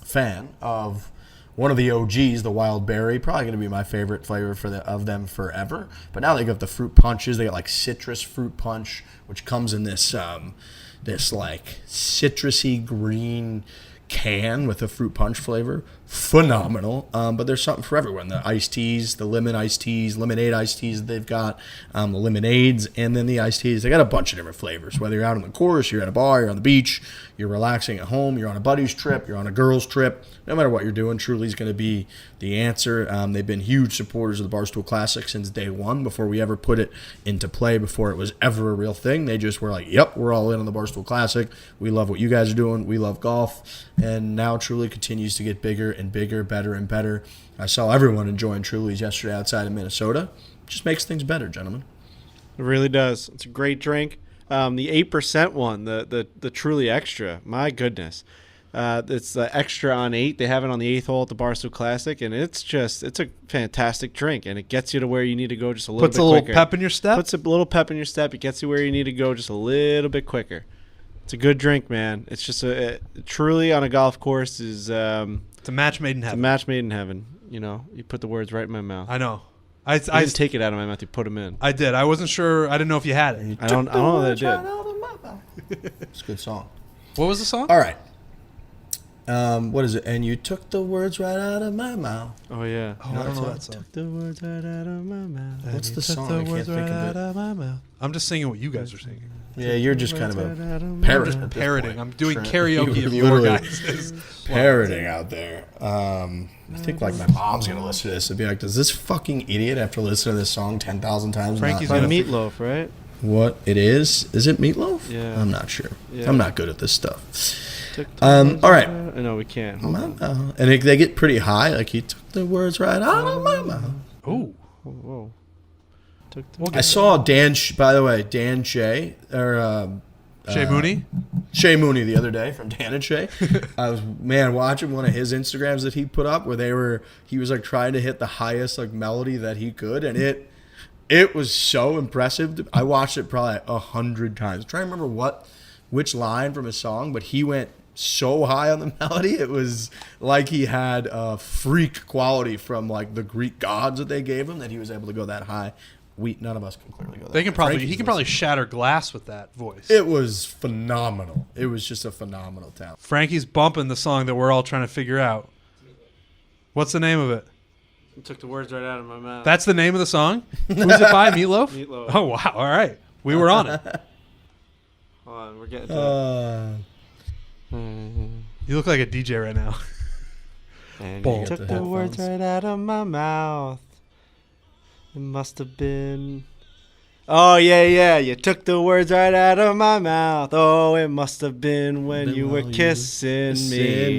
fan of one of the OGs, the Wild Berry. Probably going to be my favorite flavor of them forever. But now they got the fruit punches. They got like citrus fruit punch, which comes in this this like citrusy green can with a fruit punch flavor. phenomenal. But there's something for everyone. The iced teas, the lemon iced teas, lemonade iced teas that they've got, the lemonades, and then the iced teas. They got a bunch of different flavors. Whether you're out on the course, you're at a bar, you're on the beach, you're relaxing at home, you're on a buddy's trip, you're on a girl's trip, no matter what you're doing, Truly's going to be the answer. They've been huge supporters of the Barstool Classic since day one, before we ever put it into play, before it was ever a real thing. They just were like, yep, we're all in on the Barstool Classic. We love what you guys are doing. We love golf. And now Truly continues to get bigger and bigger, better and better. I saw everyone enjoying Truly's yesterday outside of Minnesota. Just makes things better, gentlemen. It really does. It's a great drink. The 8% one, the Truly Extra, my goodness. It's the extra on 8. They have it on the 8th hole at the Barstool Classic, and it's a fantastic drink, and it gets you to where you need to go just a little bit quicker. Puts a little pep in your step? Puts a little pep in your step. It gets you where you need to go just a little bit quicker. It's a good drink, man. It's just Truly on a golf course is it's a match made in heaven. It's a match made in heaven. You know, you put the words right in my mouth. I know. I didn't take it out of my mouth. You put them in. I did. I wasn't sure. I didn't know if you had it. I don't know that I did. It's a good song. What was the song? All right. What is it? And you took the words right out of my mouth. Oh, yeah. Oh, I don't know that song. Took the words right out of my mouth. What's the song? I can't think of it. I'm just singing what you guys are singing. Yeah, you're just kind of a I'm parrot. just at this parroting. point. I'm doing Trent. karaoke You're of your literally guys. parroting out there. I think like my mom's gonna listen to this and be like, "Does this fucking idiot have to listen to this song 10,000 times?" Frankie's By gonna- Meatloaf, right? What it is? Is it Meatloaf? Yeah. I'm not sure. Yeah. I'm not good at this stuff. All right. No, we can't. And they get pretty high. Like he took the words right out of my mouth. Ooh. Whoa. I saw Dan. By the way, Dan Shea or Shea Mooney? Shea Mooney the other day from Dan and Shea. I was watching one of his Instagrams that he put up where he was like trying to hit the highest like melody that he could, and it was so impressive. I watched it probably 100 times. I'm trying to remember which line from his song, but he went so high on the melody. It was like he had a freak quality from like the Greek gods that they gave him, that he was able to go that high. None of us can clearly go that high. He can probably shatter glass with that voice. It was phenomenal. It was just a phenomenal talent. Frankie's bumping the song that we're all trying to figure out. What's the name of it? You took the words right out of my mouth. That's the name of the song? Who's it by? Meatloaf? Meatloaf. Oh, wow. All right. We were on it. Hold on, we're getting to You look like a DJ right now. And Boom. you took the words right out of my mouth. It must have been. Oh, yeah. You took the words right out of my mouth. Oh, it must have been when you were kissing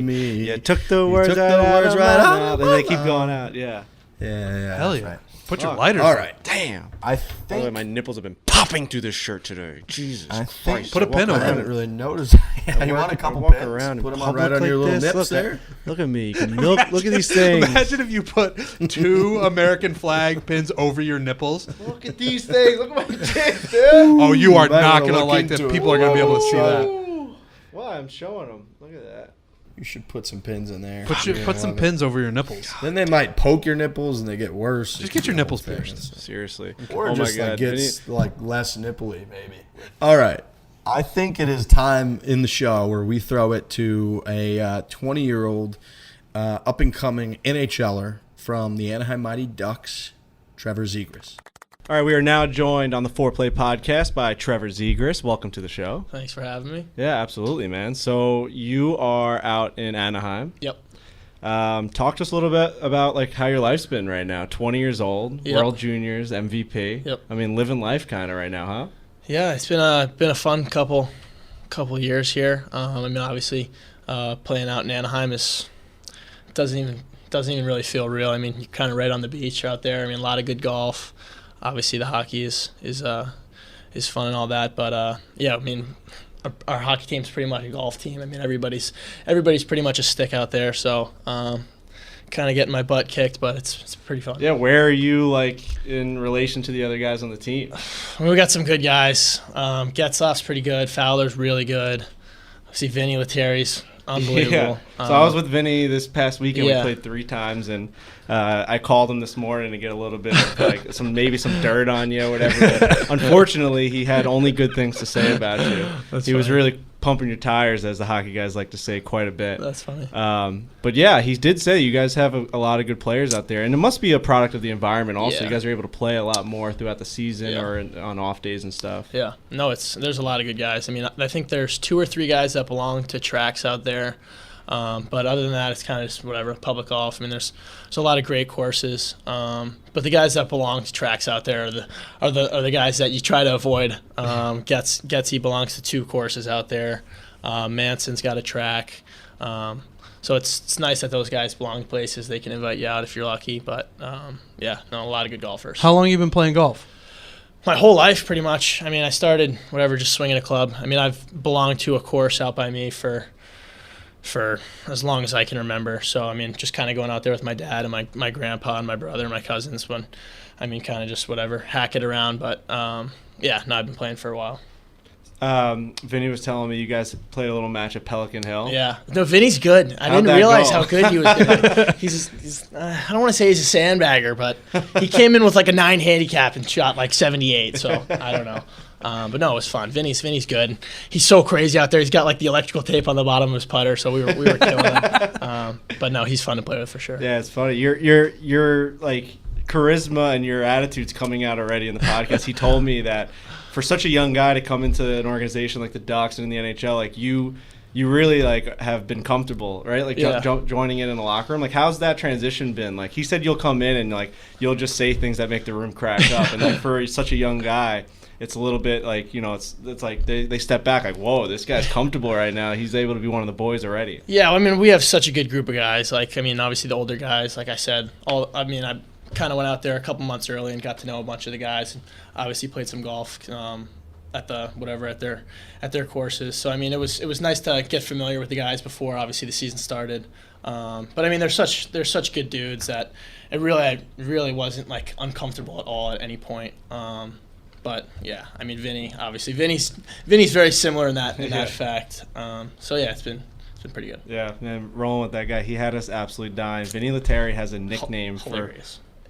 me. You took the words right out of my mouth. And they keep going out. Yeah. Yeah. Hell yeah. Right. Put your lighters All on. right. Damn. I By the way, think my nipples have been popping through this shirt today. Jesus Christ. Put a pin I over haven't it. really noticed. You want a couple walk pins? around in Put them on public right on your like little this. nips Look, there. Look at me. You can milk. Look at these things. Imagine if you put 2 American flag pins over your nipples. Look at these things. Look at my dick, dude. Oh, you are might not wanna going to look like that. into it. People are going to be able to see that. Why? I'm showing them. Look at that. You should put some pins in there. Put some pins over your nipples. Then they might poke your nipples and they get worse. Just get your nipples pierced. Seriously. Or Oh just my like God. gets like less nipply, maybe. All right. I think it is time in the show where we throw it to a 20-year-old up-and-coming NHLer from the Anaheim Mighty Ducks, Trevor Zegras. All right, we are now joined on the Foreplay podcast by Trevor Zegras. Welcome to the show. Thanks for having me. Yeah, absolutely, man. So you are out in Anaheim. Yep. Talk to us a little bit about like how your life's been right now. 20 years old, Yep. World Juniors, MVP. Yep. I mean, living life kind of right now, huh? Yeah, it's been a fun couple years here. I mean, obviously, playing out in Anaheim doesn't even really feel real. I mean, you're kind of right on the beach out there. I mean, a lot of good golf. Obviously, the hockey is fun and all that. But yeah, I mean, our hockey team's pretty much a golf team. I mean, everybody's pretty much a stick out there. So, kind of getting my butt kicked, but it's pretty fun. Yeah, where are you like in relation to the other guys on the team? We got some good guys. Getzlaff's pretty good. Fowler's really good. See, Vinny Lettieri's unbelievable. Yeah. So I was with Vinny this past weekend. Yeah. We played 3 times, and I called him this morning to get a little bit of like some dirt on you or whatever. But unfortunately, he had only good things to say about you. That's he was fine. really pumping your tires, as the hockey guys like to say, quite a bit. That's funny. But yeah, he did say you guys have a lot of good players out there, and it must be a product of the environment also. Yeah. You guys are able to play a lot more throughout the season Yeah. or on off days and stuff. Yeah, no, there's a lot of good guys. I mean, I think there's 2 or 3 guys that belong to tracks out there, but other than that, it's kind of just whatever, public golf. I mean, there's a lot of great courses, but the guys that belong to tracks out there are the guys that you try to avoid. Getsy belongs to 2 courses out there. Manson's got a track. So it's nice that those guys belong to places they can invite you out if you're lucky. But yeah, no, a lot of good golfers. How long have you been playing golf? My whole life, pretty much. I mean, I started just swinging a club. I mean, I've belonged to a course out by me for as long as I can remember. So I mean, just kind of going out there with my dad and my grandpa and my brother and my cousins. When I mean, kind of just whatever, hack it around. But yeah, no, I've been playing for a while. Vinny was telling me you guys played a little match at Pelican Hill. Yeah. No, Vinny's good. I How'd didn't that realize go? how good he was good. He's I don't want to say he's a sandbagger, but he came in with like a 9 handicap and shot like 78, so I don't know. But no, it was fun. Vinny's good. He's so crazy out there. He's got like the electrical tape on the bottom of his putter, so we were killing him. But no, he's fun to play with for sure. Yeah, it's funny. Your like charisma and your attitude's coming out already in the podcast. He told me that for such a young guy to come into an organization like the Ducks and in the NHL, like you really like have been comfortable, right? Like Yeah. joining in the locker room. Like, how's that transition been? Like, he said you'll come in and like you'll just say things that make the room crack up, and like for such a young guy, it's a little bit like, you know, it's like they step back like, whoa, this guy's comfortable right now. He's able to be one of the boys already. Yeah, I mean, we have such a good group of guys. Like, I mean, obviously the older guys, like I said, I kind of went out there a couple months early and got to know a bunch of the guys, and obviously played some golf at their courses. So I mean, it was nice to get familiar with the guys before obviously the season started. But I mean, they're such good dudes that it really wasn't like uncomfortable at all at any point. But yeah, I mean, Vinny's very similar in that fact. So yeah, it's been pretty good. Yeah, man, rolling with that guy, he had us absolutely dying. Vinny Lettieri has a nickname for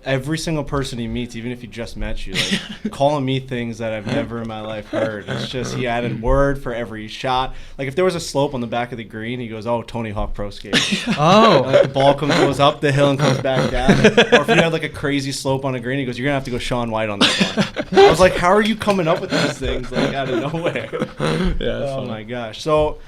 every single person he meets, even if he just met you, like calling me things that I've never in my life heard. It's just he added word for every shot. Like if there was a slope on the back of the green, he goes, "Oh, Tony Hawk Pro Skate." Oh, Like the ball goes up the hill and comes back down. Or if you had like a crazy slope on a green, he goes, "You're gonna have to go Shaun White on that one." I was like, "How are you coming up with these things like out of nowhere?" Yeah. Oh my gosh. So.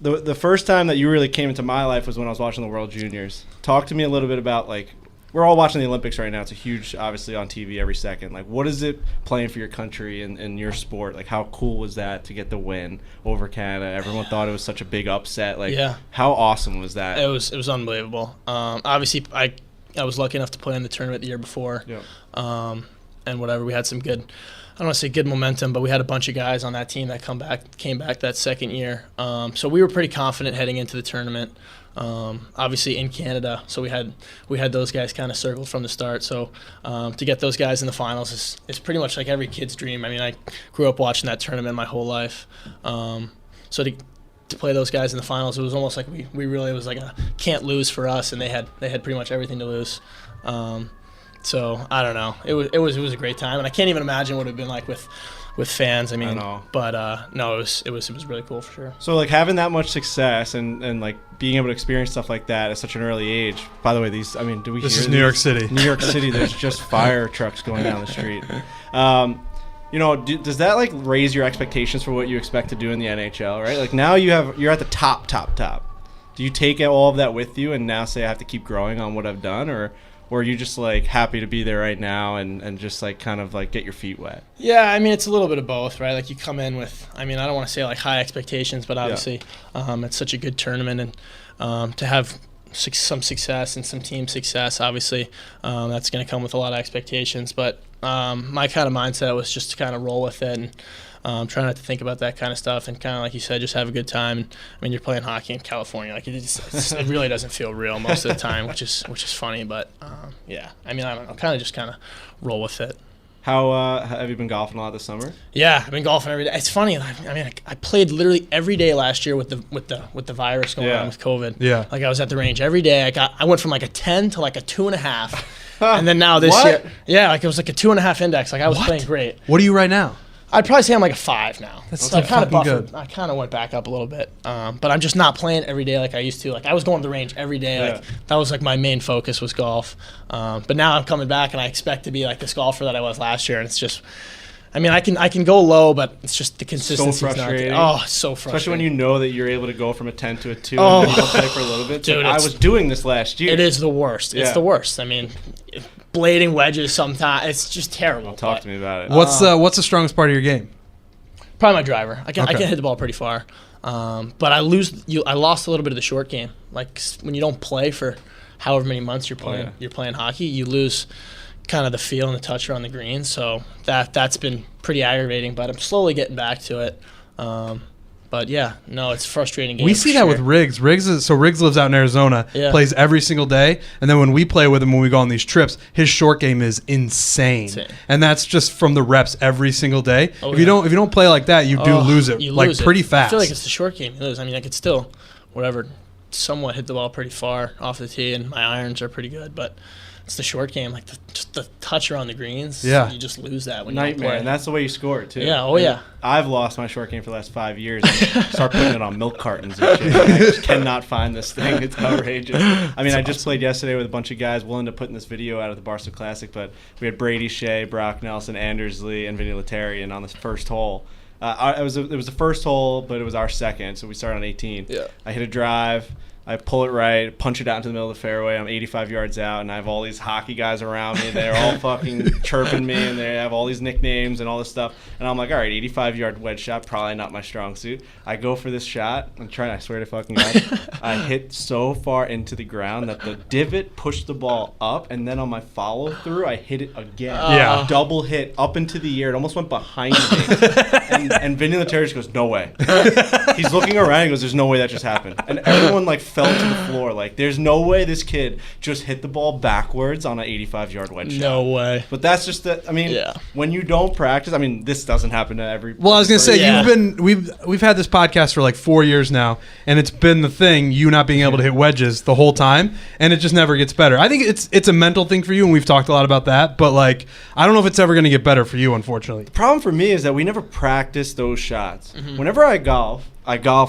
The first time that you really came into my life was when I was watching the World Juniors. Talk to me a little bit about, like, we're all watching the Olympics right now. It's a huge, obviously, on TV every second. Like, what is it playing for your country and your sport? Like, how cool was that to get the win over Canada? Everyone thought it was such a big upset. Like, Yeah. How awesome was that? It was unbelievable. Obviously, I was lucky enough to play in the tournament the year before. Yeah. And whatever, we had some good, I don't want to say good momentum, but we had a bunch of guys on that team that came back that second year. So we were pretty confident heading into the tournament. Obviously in Canada, so we had those guys kind of circled from the start. So to get those guys in the finals is pretty much like every kid's dream. I mean, I grew up watching that tournament my whole life. So to play those guys in the finals, it was almost like we really, it was like a can't lose for us, and they had pretty much everything to lose. So I don't know. It was a great time, and I can't even imagine what it would have been like with fans. I mean, but no, it was really cool for sure. So like having that much success and like being able to experience stuff like that at such an early age. By the way, these, I mean, do we? This hear is New York City. New York City. There's just fire trucks going down the street. You know, does that like raise your expectations for what you expect to do in the NHL? Right, like now you're at the top. Do you take all of that with you and now say I have to keep growing on what I've done, or are you just like happy to be there right now and just like kind of like get your feet wet? Yeah, I mean, it's a little bit of both, right? Like you come in with, I mean, I don't want to say like high expectations, but obviously it's such a good tournament, and to have some success and some team success, obviously that's going to come with a lot of expectations. But my kind of mindset was just to kind of roll with it and try not to think about that kind of stuff, and kind of like you said, just have a good time. And I mean, you're playing hockey in California, like it really doesn't feel real most of the time, which is funny. But yeah, I mean, I don't know, kind of roll with it. How have you been golfing a lot this summer? Yeah, I've been golfing every day. It's funny. I mean, I played literally every day last year with the virus going on with COVID. Yeah. Like I was at the range every day. I went from like a 10 to like a 2.5, and then now this year, yeah, like it was like a 2.5 index. Like I was playing great. What are you right now? I'd probably say I'm like a 5 now. That's so I kind of fucking buffered. I kind of went back up a little bit, but I'm just not playing every day like I used to. Like I was going to the range every day. Yeah. Like that was like my main focus was golf. But now I'm coming back and I expect to be like this golfer that I was last year. And it's just, I mean, I can go low, but it's just the consistency. So frustrating. It's so frustrating. Especially when you know that you're able to go from a 10 to a 2 Oh. and then you don't play for a little bit. Dude, I was doing this last year. It is the worst. It's Yeah. the worst. I mean, blading wedges sometimes, it's just terrible. Talk to me about it. What's the strongest part of your game? Probably my driver. I can Okay. hit the ball pretty far, but I lost a little bit of the short game. Like when you don't play for however many months you're playing hockey, you lose kind of the feel and the touch around the green. So that's been pretty aggravating. But I'm slowly getting back to it. But yeah, no, it's a frustrating game. We see that with Riggs. Riggs lives out in Arizona, plays every single day, and then when we play with him when we go on these trips, his short game is insane. And that's just from the reps every single day. If you don't play like that, you do lose it pretty fast. I feel like it's the short game you lose. I mean, I could still somewhat hit the ball pretty far off the tee, and my irons are pretty good, but it's the short game, like just the touch around the greens. Yeah. You just lose that when Nightmare, you don't play. and that's the way you score it too. Yeah, And I've lost my short game for the last 5 years. And start putting it on milk cartons and shit. I just cannot find this thing. It's outrageous. I mean, I just played yesterday with a bunch of guys willing to put in this video out of the Barstool Classic, but we had Brady Shea, Brock Nelson, Anders Lee, and Vinny Letary, and on the first hole. It was the first hole, but it was our second, so we started on 18. Yeah. I hit a drive. I pull it right, punch it out into the middle of the fairway. I'm 85 yards out, and I have all these hockey guys around me. They're all fucking chirping me, and they have all these nicknames and all this stuff. And I'm like, all right, 85-yard wedge shot, probably not my strong suit. I go for this shot. I'm trying, I swear to fucking God. I hit so far into the ground that the divot pushed the ball up, and then on my follow-through, I hit it again. Yeah. Double hit up into the air. It almost went behind me. and Vinny Letary just goes, no way. He's looking around and goes, there's no way that just happened. And everyone, fell to the floor. There's no way this kid just hit the ball backwards on an 85-yard wedge shot. No way. But that's just when you don't practice, this doesn't happen to every Well, I was gonna say Yeah. we've had this podcast for 4 years now, and it's been the thing, you not being able to hit wedges the whole time, and it just never gets better. I think it's a mental thing for you, and we've talked a lot about that, but I don't know if it's ever gonna get better for you, unfortunately. The problem for me is that we never practice those shots. Mm-hmm. Whenever I golf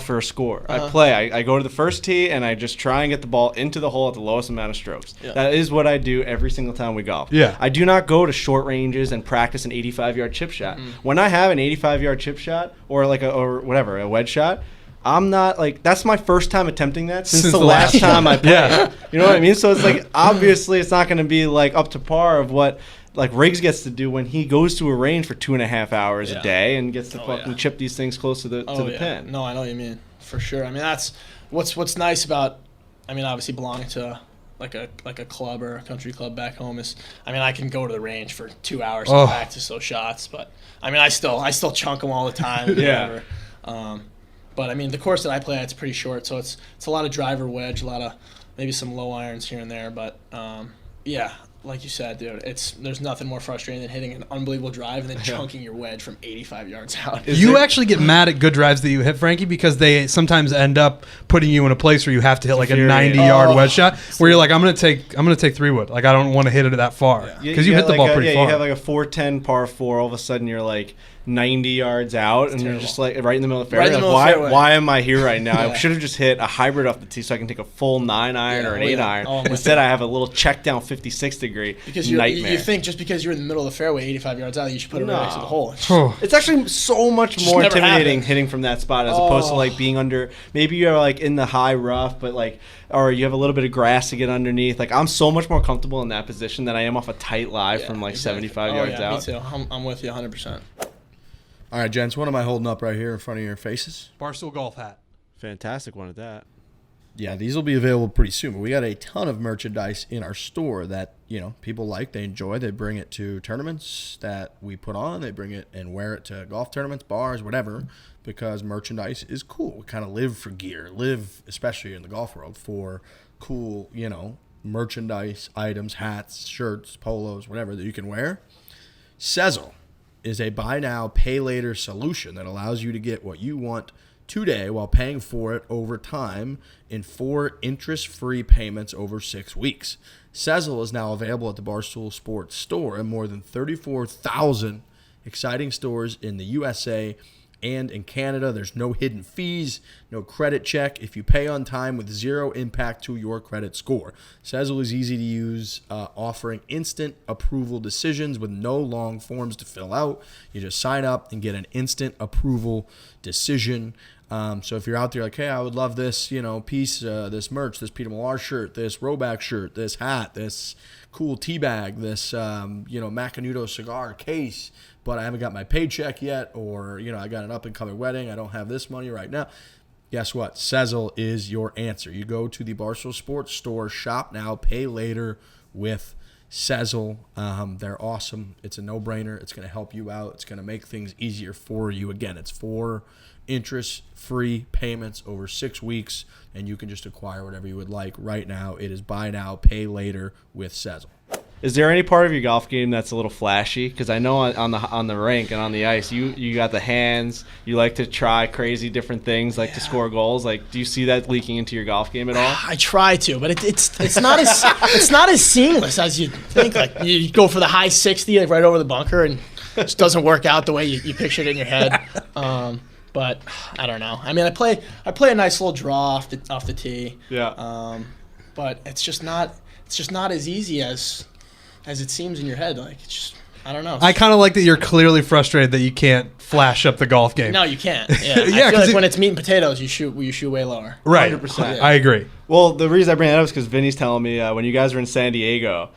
for a score. I play. I go to the first tee and I just try and get the ball into the hole at the lowest amount of strokes. Yeah. That is what I do every single time we golf. Yeah. I do not go to short ranges and practice an 85-yard chip shot. When I have an 85-yard chip shot or a wedge shot, I'm not that's my first time attempting that since the last time I played. Yeah. You know what I mean? So it's obviously it's not going to be up to par of what Riggs gets to do when he goes to a range for 2.5 hours a day and gets to fucking chip these things close to the pin. No, I know what you mean for sure. That's what's nice about. Obviously belonging to like a club or a country club back home is. I can go to the range for 2 hours and practice those shots, but I still chunk them all the time. Yeah. But the course that I play at, it's pretty short, so it's a lot of driver wedge, a lot of maybe some low irons here and there, but yeah. Like you said, dude, there's nothing more frustrating than hitting an unbelievable drive and then chunking your wedge from 85 yards out. You actually get mad at good drives that you hit, Frankie, because they sometimes end up putting you in a place where you have to hit a 90-yard wedge shot, where you're like, I'm gonna take 3-wood. I don't want to hit it that far because you hit the ball pretty far. You have a 410 par 4. All of a sudden, you're 90 yards out, and you're just right in the middle of the fairway. Why am I here right now? I should have just hit a hybrid off the tee so I can take a full 9-iron or an 8-iron. Instead, I have a little check down 56 degree because nightmare. You think just because you're in the middle of the fairway, 85 yards out, you should put it right next to the hole. It's actually so much more intimidating hitting from that spot as opposed to being under. Maybe you're in the high rough, but or you have a little bit of grass to get underneath. I'm so much more comfortable in that position than I am off a tight lie from 75 yards out. Me too. I'm with you 100%. All right, gents, what am I holding up right here in front of your faces? Barstool golf hat. Fantastic one at that. Yeah, these will be available pretty soon. But we got a ton of merchandise in our store that, people like, they enjoy. They bring it to tournaments that we put on. They bring it and wear it to golf tournaments, bars, whatever, because merchandise is cool. We kind of live for gear, especially in the golf world, for cool, merchandise, items, hats, shirts, polos, whatever that you can wear. Sezzle is a buy now, pay later solution that allows you to get what you want today while paying for it over time in 4 interest-free payments over 6 weeks. Sezzle is now available at the Barstool Sports store, and more than 34,000 exciting stores in the USA and in Canada. There's no hidden fees, no credit check if you pay on time with zero impact to your credit score. Sezzle is easy to use, offering instant approval decisions with no long forms to fill out. You just sign up and get an instant approval decision. So if you're out there like, hey, I would love this, piece, this merch, this Peter Millar shirt, this Roback shirt, this hat, this cool tea bag, this, Macanudo cigar case, but I haven't got my paycheck yet, or, I got an up-and-coming wedding, I don't have this money right now. Guess what? Sezzle is your answer. You go to the Barstool Sports store, shop now, pay later with Sezzle. They're awesome. It's a no-brainer. It's going to help you out. It's going to make things easier for you. Again, it's 4 interest-free payments over 6 weeks, and you can just acquire whatever you would like right now. It is buy now, pay later with Sezzle. Is there any part of your golf game that's a little flashy? Because I know on the rink and on the ice, you got the hands. You like to try crazy different things, like to score goals. Like, do you see that leaking into your golf game at all? I try to, but it's not as it's not as seamless as you think. Like you go for the high 60, like right over the bunker, and it just doesn't work out the way you pictured it in your head. But I don't know. I mean, I play a nice little draw off the tee. Yeah. But it's just not as easy as it seems in your head. Like, it's just, I don't know. I kind of like that you're clearly frustrated that you can't flash up the golf game. No, you can't. Yeah, I feel like when it's meat and potatoes, you shoot way lower. Right. 100%. I agree. Well, the reason I bring that up is because Vinny's telling me when you guys were in San Diego,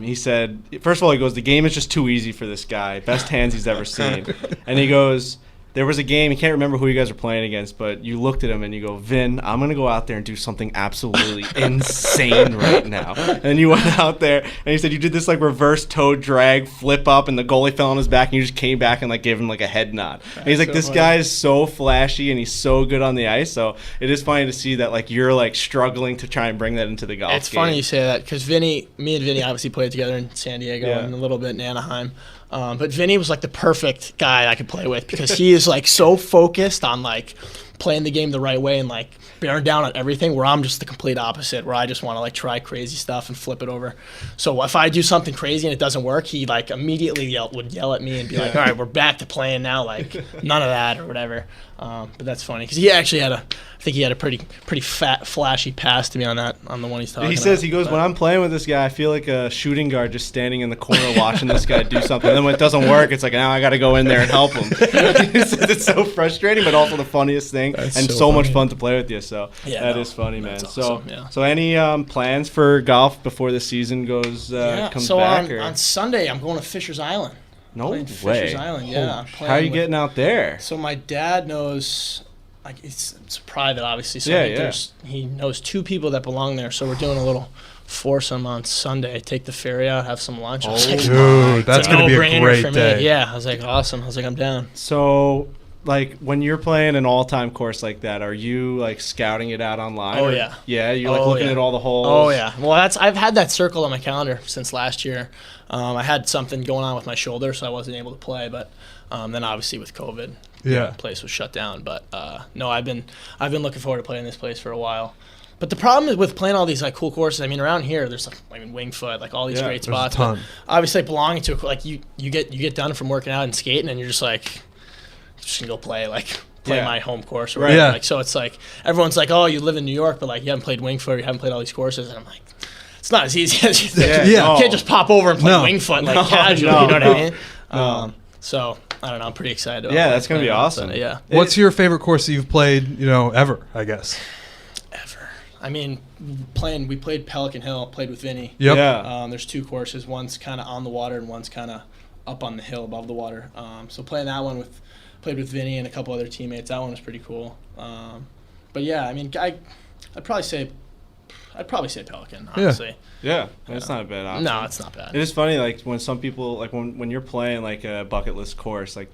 he said, first of all, he goes, the game is just too easy for this guy. Best hands he's ever seen. And he goes, there was a game, he can't remember who you guys were playing against, but you looked at him and you go, Vin, I'm going to go out there and do something absolutely insane right now. And you went out there and he said you did this like reverse toe drag, flip up, and the goalie fell on his back and you just came back and like gave him like a head nod. And he's like, so this guy is so flashy and he's so good on the ice. So it is funny to see that like you're like struggling to try and bring that into the golf game. It's funny you say that because me and Vinny obviously played together in San Diego and a little bit in Anaheim. But Vinny was like the perfect guy I could play with because he is like so focused on like playing the game the right way and like bearing down on everything, where I'm just the complete opposite, where I just want to like try crazy stuff and flip it over. So if I do something crazy and it doesn't work, he like immediately would yell at me and be like, all right, we're back to playing now, like none of that or whatever. But that's funny because he actually I think he had a pretty fat, flashy pass to me on the one he's talking about. He says, when I'm playing with this guy, I feel like a shooting guard just standing in the corner watching this guy do something. And then when it doesn't work, it's like, now I got to go in there and help him. He says it's so frustrating, but also the funniest thing. That's and so much fun to play with you. So is funny, man. Awesome, so any plans for golf before the season comes back? So on Sunday, I'm going to Fisher's Island. No way. Fisher's Island, yeah. How are you getting out there? So my dad knows, like it's private, obviously. So he knows 2 people that belong there. So we're doing a little foursome on Sunday. Take the ferry out, have some lunch. I was like, dude, that's going to be a great day. Yeah, I was like, awesome. I was like, I'm down. So, like, when you're playing an all-time course like that, are you, like, scouting it out online? Oh, yeah. Yeah? You're, like, looking at all the holes? Oh, yeah. Well, I've had that circle on my calendar since last year. I had something going on with my shoulder, so I wasn't able to play. But then, obviously, with COVID, the place was shut down. But, no, I've been looking forward to playing this place for a while. But the problem is with playing all these like cool courses. I mean, around here, there's like Wingfoot, like all these great spots. But obviously, belonging to like you get done from working out and skating, and you're just like, just gonna go play my home course, right? Yeah. Like, so it's like everyone's like, oh, you live in New York, but like you haven't played Wingfoot, you haven't played all these courses, and I'm like, it's not as easy as you think. You can't just pop over and play Wingfoot like casually. You know what I mean? So I don't know. I'm pretty excited about that's gonna be awesome. Yeah. What's your favorite course that you've played? Ever? I guess. I mean, we played Pelican Hill, played with Vinny. Yep. Yeah. There's 2 courses. One's kind of on the water and one's kind of up on the hill above the water. So playing that one played with Vinny and a couple other teammates. That one was pretty cool. But yeah, I mean, I'd probably say Pelican, honestly. Yeah, that's not a bad option. No, it's not bad. It is funny, like when some people, like when you're playing like a bucket list course, like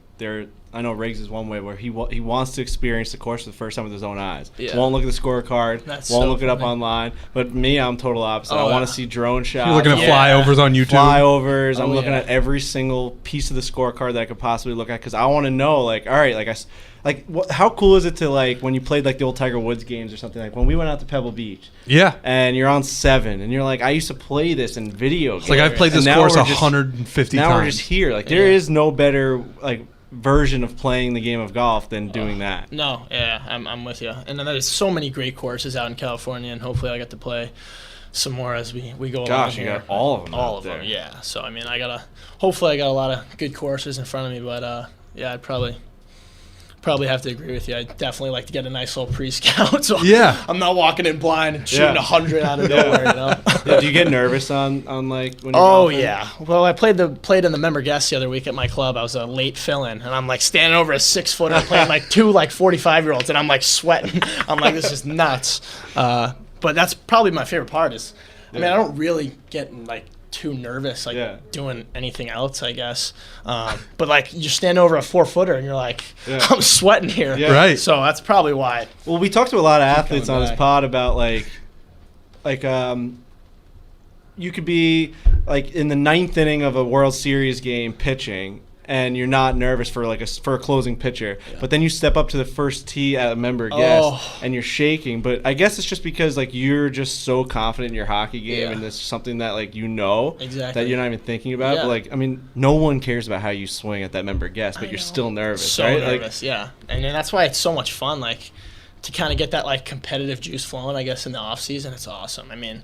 I know Riggs is one way where he wants to experience the course for the first time with his own eyes. Yeah. Won't look at the scorecard. Won't look it up online. But me, I'm total opposite. I want to see drone shots. You're looking at flyovers on YouTube. Flyovers. I'm looking at every single piece of the scorecard that I could possibly look at because I want to know, like, all right, how cool is it to, like, when you played, like, the old Tiger Woods games or something, like when we went out to Pebble Beach. Yeah. And you're on 7, and you're like, I used to play this in video games. It's like I've played this course 150 times. Now we're just here. Like, there is no better, like, version of playing the game of golf than doing that. No, yeah, I'm with you. And then there's so many great courses out in California, and hopefully I get to play some more as we go along. Gosh, you here. got all of them all out there. Them, yeah. So I mean, hopefully I got a lot of good courses in front of me, but yeah, I'd probably have to agree with you. I'd definitely like to get a nice little pre-scout, so yeah, I'm not walking in blind and shooting 100 out of nowhere. You know? Yeah, do you get nervous on like when you're golfing? Yeah. Well, I played in the member guest the other week at my club. I was a late fill-in, and I'm like standing over a 6-footer playing like two 45-year-olds, and I'm like sweating. I'm like, this is nuts. But that's probably my favorite part is, I mean, I don't really get like too nervous doing anything else, I guess. But like you stand over a 4-footer and you're like, I'm sweating here. Yeah. Right. So that's probably why. Well, we talked to a lot of athletes on this pod about like you could be like in the 9th inning of a World Series game pitching and you're not nervous for a closing pitcher, but then you step up to the first tee at a member guest and you're shaking. But I guess it's just because like you're just so confident in your hockey game and it's something that like that you're not even thinking about. But like, I mean, no one cares about how you swing at that member guest, but you're still nervous. So right? nervous, and then that's why it's so much fun, like to kind of get that like competitive juice flowing. I guess in the off season, it's awesome. I mean,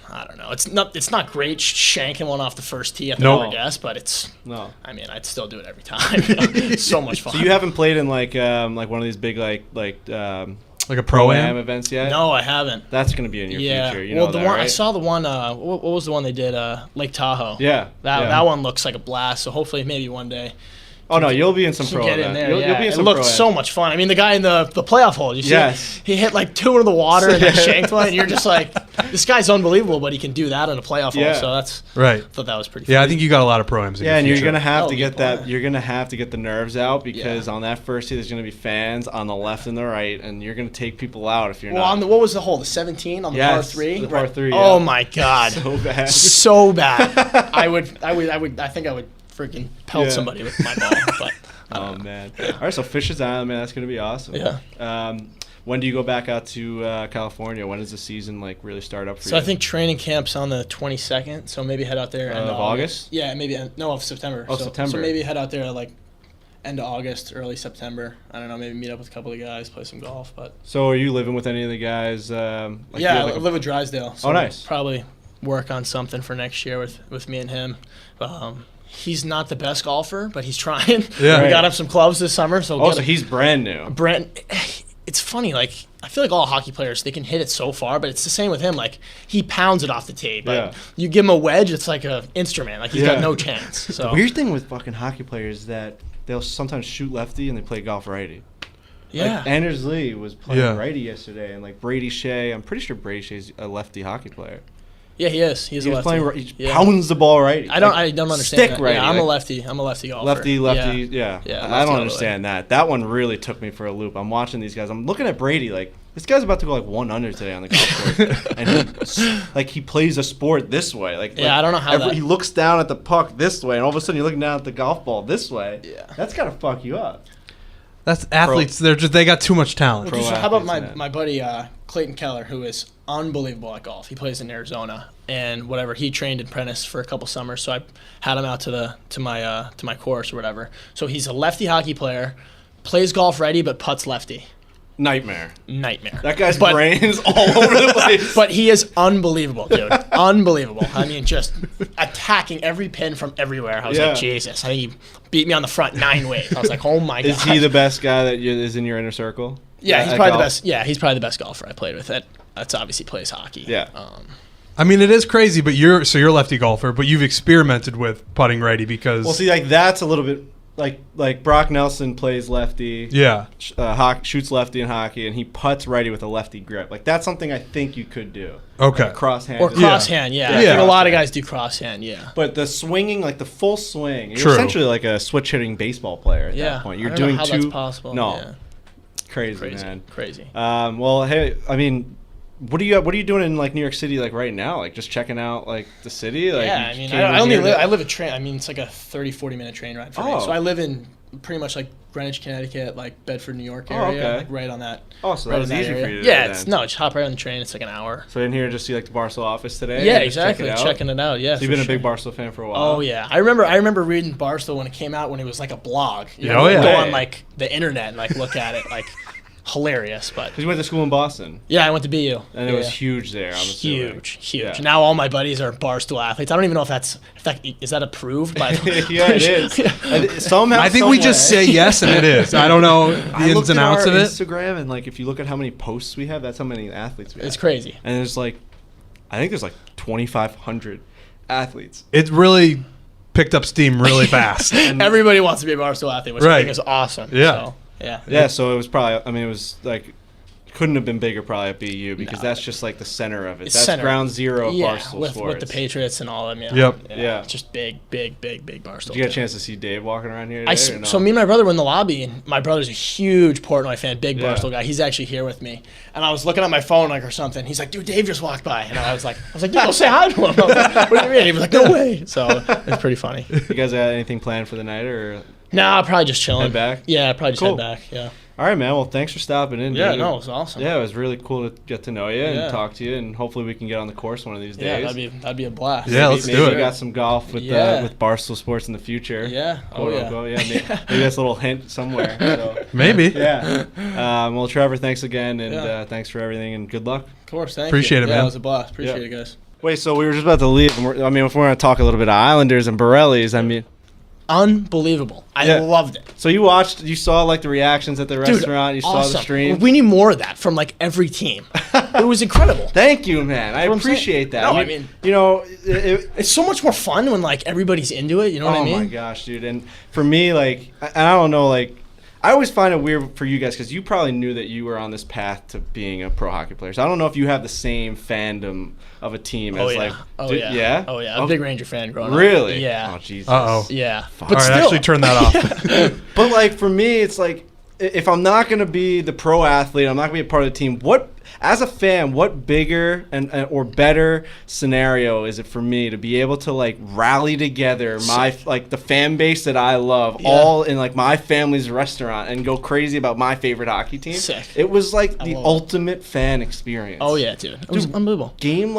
I don't know. It's not great shanking one off the first tee at the member guest, but it's I mean, I'd still do it every time. It's so much fun. So you haven't played in like one of these big like a pro-am events yet? No, I haven't. That's going to be in your future. You well, know the that, one right? I saw the one. What was the one they did? Lake Tahoe. Yeah. That one looks like a blast. So hopefully, maybe one day. Oh no, you'll be in some pro get event. in there. You'll be in some it looked pro so much fun. I mean, the guy in the playoff hole. You see? Yes. He hit like 2 into the water and then shanked one, and you're just like, this guy's unbelievable, but he can do that in a playoff hole. So that's right. I thought that was pretty. Yeah, funny. I think you got a lot of pro-ams. And you're gonna have to get that. You're gonna have to get the nerves out because on that first tee, there's gonna be fans on the left and the right, and you're gonna take people out if you're not. On what was the hole? The 17 on the par 3. The par 3. Oh my God. So bad. So bad. I think I would freaking pelt somebody with my ball, but. Oh man! All right, so Fisher's Island, man, that's gonna be awesome. Yeah. When do you go back out to California? When does the season like really start up for you? So I think training camp's on the 22nd. So maybe head out there end of August. Yeah, maybe of September. Oh, September. So maybe head out there like end of August, early September. I don't know. Maybe meet up with a couple of guys, play some golf. But so are you living with any of the guys? I live with Drysdale. So nice. Probably work on something for next year with me and him. He's not the best golfer, but he's trying. Yeah. We got him some clubs this summer. So he's brand new. It's funny, like, I feel like all hockey players, they can hit it so far, but it's the same with him. Like, he pounds it off the tee. But you give him a wedge, it's like an instrument. Like, he's got no chance. So. The weird thing with fucking hockey players is that they'll sometimes shoot lefty and they play golf righty. Yeah. Like Anders Lee was playing righty yesterday, and like Brady Shea, I'm pretty sure Brady Shea's a lefty hockey player. Yeah, he is. He's a lefty. He pounds the ball righty. I don't understand that. Righty. Yeah, I'm a lefty. I'm a lefty golfer. Lefty. Yeah. I don't understand way. that. One really took me for a loop. I'm watching these guys. I'm looking at Brady like this guy's about to go like 1 under today on the golf course, and he plays a sport this way. Like I don't know how he looks down at the puck this way, and all of a sudden you're looking down at the golf ball this way. Yeah, that's gotta fuck you up. That's athletes. They got too much talent. How about my buddy Clayton Keller, who is unbelievable at golf. He plays in Arizona, and whatever, he trained in Prentice for a couple summers. So I had him out to my course or whatever. So he's a lefty hockey player, plays golf righty, but putts lefty. Nightmare. That guy's brain's all over the place. But he is unbelievable, dude. Unbelievable. I mean, just attacking every pin from everywhere. I was like, Jesus. I think he beat me on the front 9 ways. I was like, oh my God. Is he the best guy that is in your inner circle? Yeah, he's probably the best. Yeah, he's probably the best golfer I played with. That's obviously plays hockey. Yeah. I mean, it is crazy, but you're a lefty golfer, but you've experimented with putting righty because. Well, see, like that's a little bit. like Brock Nelson plays lefty. Yeah. Shoots lefty in hockey, and he putts righty with a lefty grip. Like that's something I think you could do. Okay. Like crosshand. Or crosshand, yeah. I think a lot of guys do crosshand, yeah. But the swinging, like the full swing, you're True. essentially like a switch hitting baseball player at that point. You're I don't doing know how two. that's possible. No. Yeah. Crazy, man. Crazy. Well, hey, I mean, what are you doing in like New York City like right now? Like just checking out like the city? Like, yeah, I mean, I live a train. I mean, it's like a 30-40 minute train ride for me. So I live in pretty much like Greenwich, Connecticut, like Bedford, New York area, okay. like right on that. Oh, so right that was easy for you to do Yeah, then. just hop right on the train. It's like an hour. So in here, just see like the Barstool office today. Yeah, and just exactly. check it out? Checking it out. Yeah, So you've been a big Barstool fan for a while. Oh yeah, I remember reading Barstool when it came out when it was like a blog. You know, Oh, yeah. go on like the internet and like look at it, like hilarious. But Because you went to school in Boston. yeah, I went to BU. And it was huge there. I'm assuming. Huge. Yeah. Now all my buddies are Barstool athletes. I don't even know if is that approved by. Yeah, it is. Somehow, I think we just say yes and it is. I don't know the I ins looked and at outs our of it. Instagram, and like if you look at how many posts we have, that's how many athletes we have. It's crazy. And there's like, I think there's like 2,500 athletes. It really picked up steam really fast. Everybody wants to be a Barstool athlete, which I Right. think is awesome. Yeah. So, yeah. Yeah, so it was probably. I mean, it was like. Couldn't have been bigger probably at BU because that's just like the center of it. That's ground zero of Barstool with Sports. with the Patriots and all of them. Yep. Yeah. Just big Barstool. Did you get a chance to see Dave walking around here today, or no? So me and my brother were in the lobby, and my brother's a huge Portnoy fan, big Yeah. Barstool guy. He's actually here with me, and I was looking at my phone like or something. He's like, "Dude, Dave just walked by," and I was like, "Dude, go say hi to him." I was like, what do you mean? He was like, "No way." So it's pretty funny. You guys got anything planned for the night, or? Nah, probably just chilling. Head back? Yeah, probably just Cool. head back. Yeah. All right, man. Well, thanks for stopping in. Yeah, dude. no, it was awesome. Yeah, it was really cool to get to know you Yeah. and talk to you, and hopefully we can get on the course one of these Yeah, days. that'd be a blast. Yeah, let's maybe do we it. got some golf with Yeah. with Barstool Sports in the future. Yeah. Oh yeah. Yeah, maybe that's a little hint somewhere. So. Maybe. Yeah. Well, Trevor, thanks again, and Yeah. thanks for everything, and good luck. Of course. Thank Appreciate you. it, Yeah, man. it was a blast. Appreciate Yeah. it, guys. Wait, so we were just about to leave. And I mean, if we're going to talk a little bit of Islanders and Borrellis, I mean, Unbelievable. I Yeah. loved it. so you saw like the reactions at the restaurant, you saw the stream. We need more of that from like every team. It was incredible. Thank you, man. I what I'm saying. appreciate that. No, I mean, you know, It's so much more fun when like everybody's into it. You know what I mean? Oh my gosh, dude! And for me, like, I don't know, like, I always find it weird for you guys because you probably knew that you were on this path to being a pro hockey player. So I don't know if you have the same fandom of a team as like, yeah, Oh yeah. I'm a big Ranger fan growing up. really, Yeah. Oh Jesus. Uh-oh. Yeah. All right, actually turn that off. But like for me, it's like if I'm not gonna be the pro athlete, I'm not gonna be a part of the team. What, as a fan, what bigger and or better scenario is it for me to be able to like rally together like the fan base that I love, all in like my family's restaurant, and go crazy about my favorite hockey team? Sick. It was like the love it. ultimate fan experience. Oh yeah, dude. It was unbelievable. Game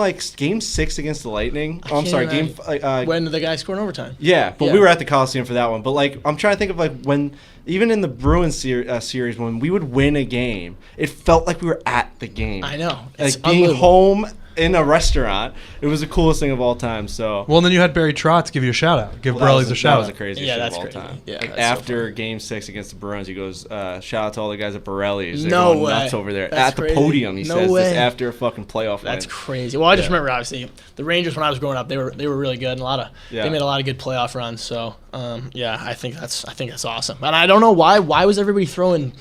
6 against the Lightning. Oh, I'm can't sorry, imagine. When the guy scored in overtime. yeah, but Yeah. we were at the Coliseum for that one. But like, I'm trying to think of like when, even in the Bruins series, when we would win a game, it felt like we were at the game. I know. It's Like being unbelievable. home in a restaurant, it was the coolest thing of all time. So. Well, then you had Barry Trotz give you a shout out. Give Well, that Borrelli's was a shout That was out. the craziest Yeah, shit of that's all crazy. time. Yeah, Like, that's so after Game 6 against the Bruins, he goes, "Shout out to all the guys at Borrelli's. They're No going way. nuts over there That's at the crazy. podium." He No says way. this after a fucking playoff That's win. crazy. Well, I just Yeah. remember obviously the Rangers when I was growing up, they were really good and Yeah. they made a lot of good playoff runs. So yeah, I think that's awesome. And I don't know why was everybody throwing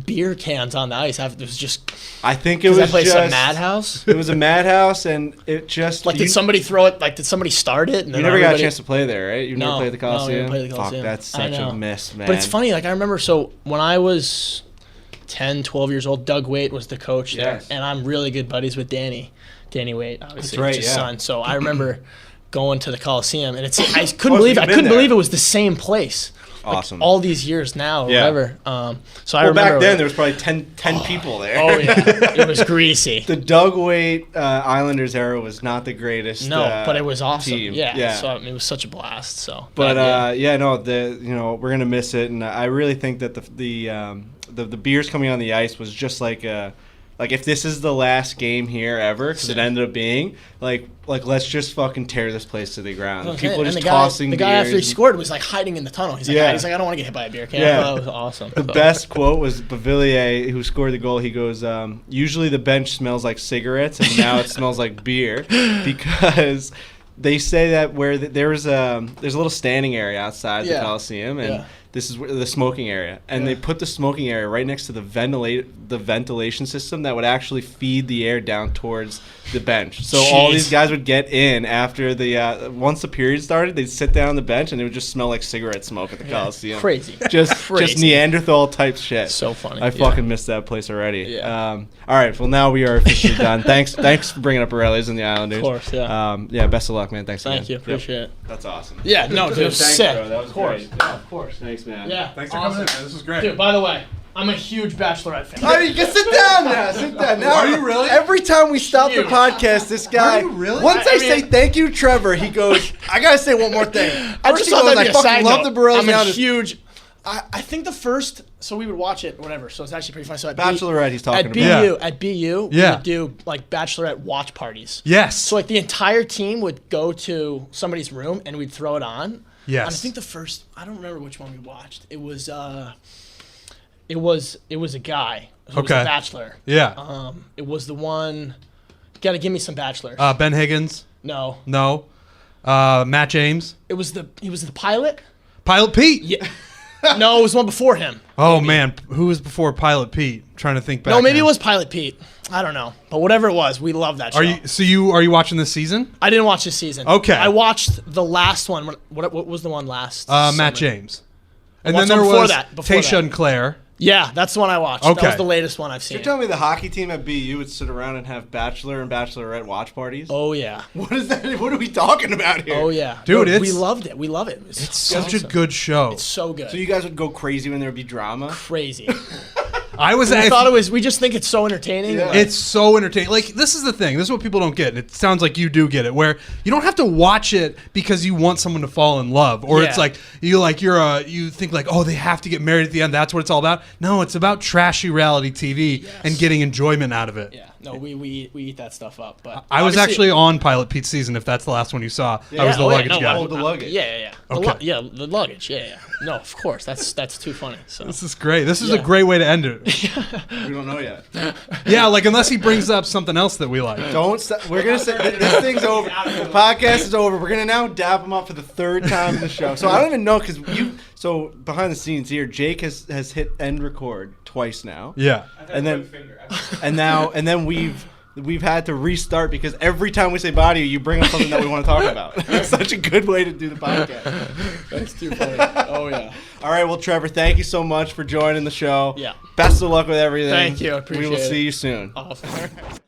beer cans on the ice? It was just I think it because was that place just a madhouse. It was a madhouse, and it just Like, did somebody throw it? Like, did somebody start it? And You then never got a everybody- chance to play there, right? You never No, played the no, we Coliseum? never played the Coliseum. Fuck, that's I such a know. miss, man. But it's funny. Like, I remember. So when I was 10, 12 years old, Doug Waite was the coach there, Yes. and I'm really good buddies with Danny Waite, obviously, right, his yeah. son. So I remember going to the Coliseum, and I couldn't so believe you've I been couldn't there. believe it was the same place. Awesome. All these years now, or Yeah. whatever. So I well, remember back then there was probably 10 people there. Oh yeah, it was greasy. The Doug Waite Islanders era was not the greatest. No, but it was awesome. team. Yeah. So I mean, it was such a blast. So. But yeah. we're gonna miss it, and I really think that the beers coming on the ice was just like if this is the last game here ever, because it ended up being like let's just fucking tear this place to the ground. That's what I'm People saying. just And tossing the guy after he beers. scored was like hiding in the tunnel. He's like, Yeah. I don't want to get hit by a beer can. Yeah. That was awesome. The best quote was Bavillier, who scored the goal. He goes, usually the bench smells like cigarettes, and now it smells like beer, because they say that there's a little standing area outside the Coliseum, and this is the smoking area, and they put the smoking area right next to the ventilation system that would actually feed the air down towards the bench. So all these guys would get in after once the period started, they'd sit down on the bench, and it would just smell like cigarette smoke at the Coliseum. Crazy. Just Neanderthal type shit. So funny. I fucking missed that place already. Yeah. All right, well now we are officially done. Thanks for bringing up Borrelli's and the Islanders. Of course, yeah. Best of luck, man. Thanks again. Thank you. Appreciate it. That's awesome. Yeah, no, dude, Thanks, sick. bro. That was of course. great. Yeah, of course. Thanks, man. Yeah. Thanks for coming in, man. This was great. Dude, by the way, I'm a huge Bachelorette fan. Oh, you can sit down now. Sit down now. Are you really? Every time we stop the Huge. podcast, this guy. Are you really? Once I I say mean- thank you, Trevor, he goes, I gotta say one more thing. I First just he thought goes, that'd be I a fucking side love note. the Borrelli. I'm Now a this- huge. I think the first, so we would watch it, whatever. So it's actually pretty funny. So at Bachelorette, he's talking at about. Yeah. at BU, we Yeah. would do like Bachelorette watch parties. Yes. So like the entire team would go to somebody's room and we'd throw it on. Yes. And I think the first, I don't remember which one we watched. It was a guy who was Okay. a bachelor. Yeah. It was the one. Got to give me some bachelors. Ben Higgins. No, No. Matt James. he was the pilot. Pilot Pete. Yeah. No, it was one before him. Oh man, who was before Pilot Pete? I'm trying to think back. No, maybe now. it was Pilot Pete. I don't know, but whatever it was, we love that show. Are you watching this season? I didn't watch this season. Okay. I watched the last one. What was the one last? Matt summer? James. And What's then there one before was that? Before Tasha that? and Claire. Yeah, that's the one I watched. Okay. That was the latest one I've seen. You're telling me the hockey team at BU would sit around and have Bachelor and Bachelorette watch parties? Oh yeah. What is that? What are we talking about here? Oh yeah. Dude, we it's- loved it. We love it. It's such a good show. It's so good. So you guys would go crazy when there would be drama? Crazy. I was. I thought it was. We just think it's so entertaining. Yeah. Like, It's so entertaining. Like, this is the thing. This is what people don't get. And it sounds like you do get it, where you don't have to watch it because you want someone to fall in love, or it's Yeah. like you think like, oh, they have to get married at the end. That's what it's all about. No, it's about trashy reality TV and getting enjoyment out of it. yeah. No, we eat that stuff up. But I was obviously- actually on Pilot Pete's season. If that's the last one you saw, I was the oh, yeah, luggage no, guy. Oh, the luggage. Yeah. Okay. The luggage. Yeah. No, of course. That's too funny. So This is great. This is a Yeah. great way to end it. We don't know yet. Yeah, like unless he brings up something else that we like. Don't. We're gonna say this thing's over. The podcast is over. We're gonna now dap him up for the third time in the show. So I don't even know because you. So behind the scenes here, Jake has hit end record twice now. Yeah. And then we've had to restart because every time we say body, you bring up something that we want to talk about. It's such a good way to do the podcast. that's too funny. Oh yeah. All right, well, Trevor, thank you so much for joining the show. Yeah. Best of luck with everything. Thank you. I We will appreciate it. see you soon. Awesome.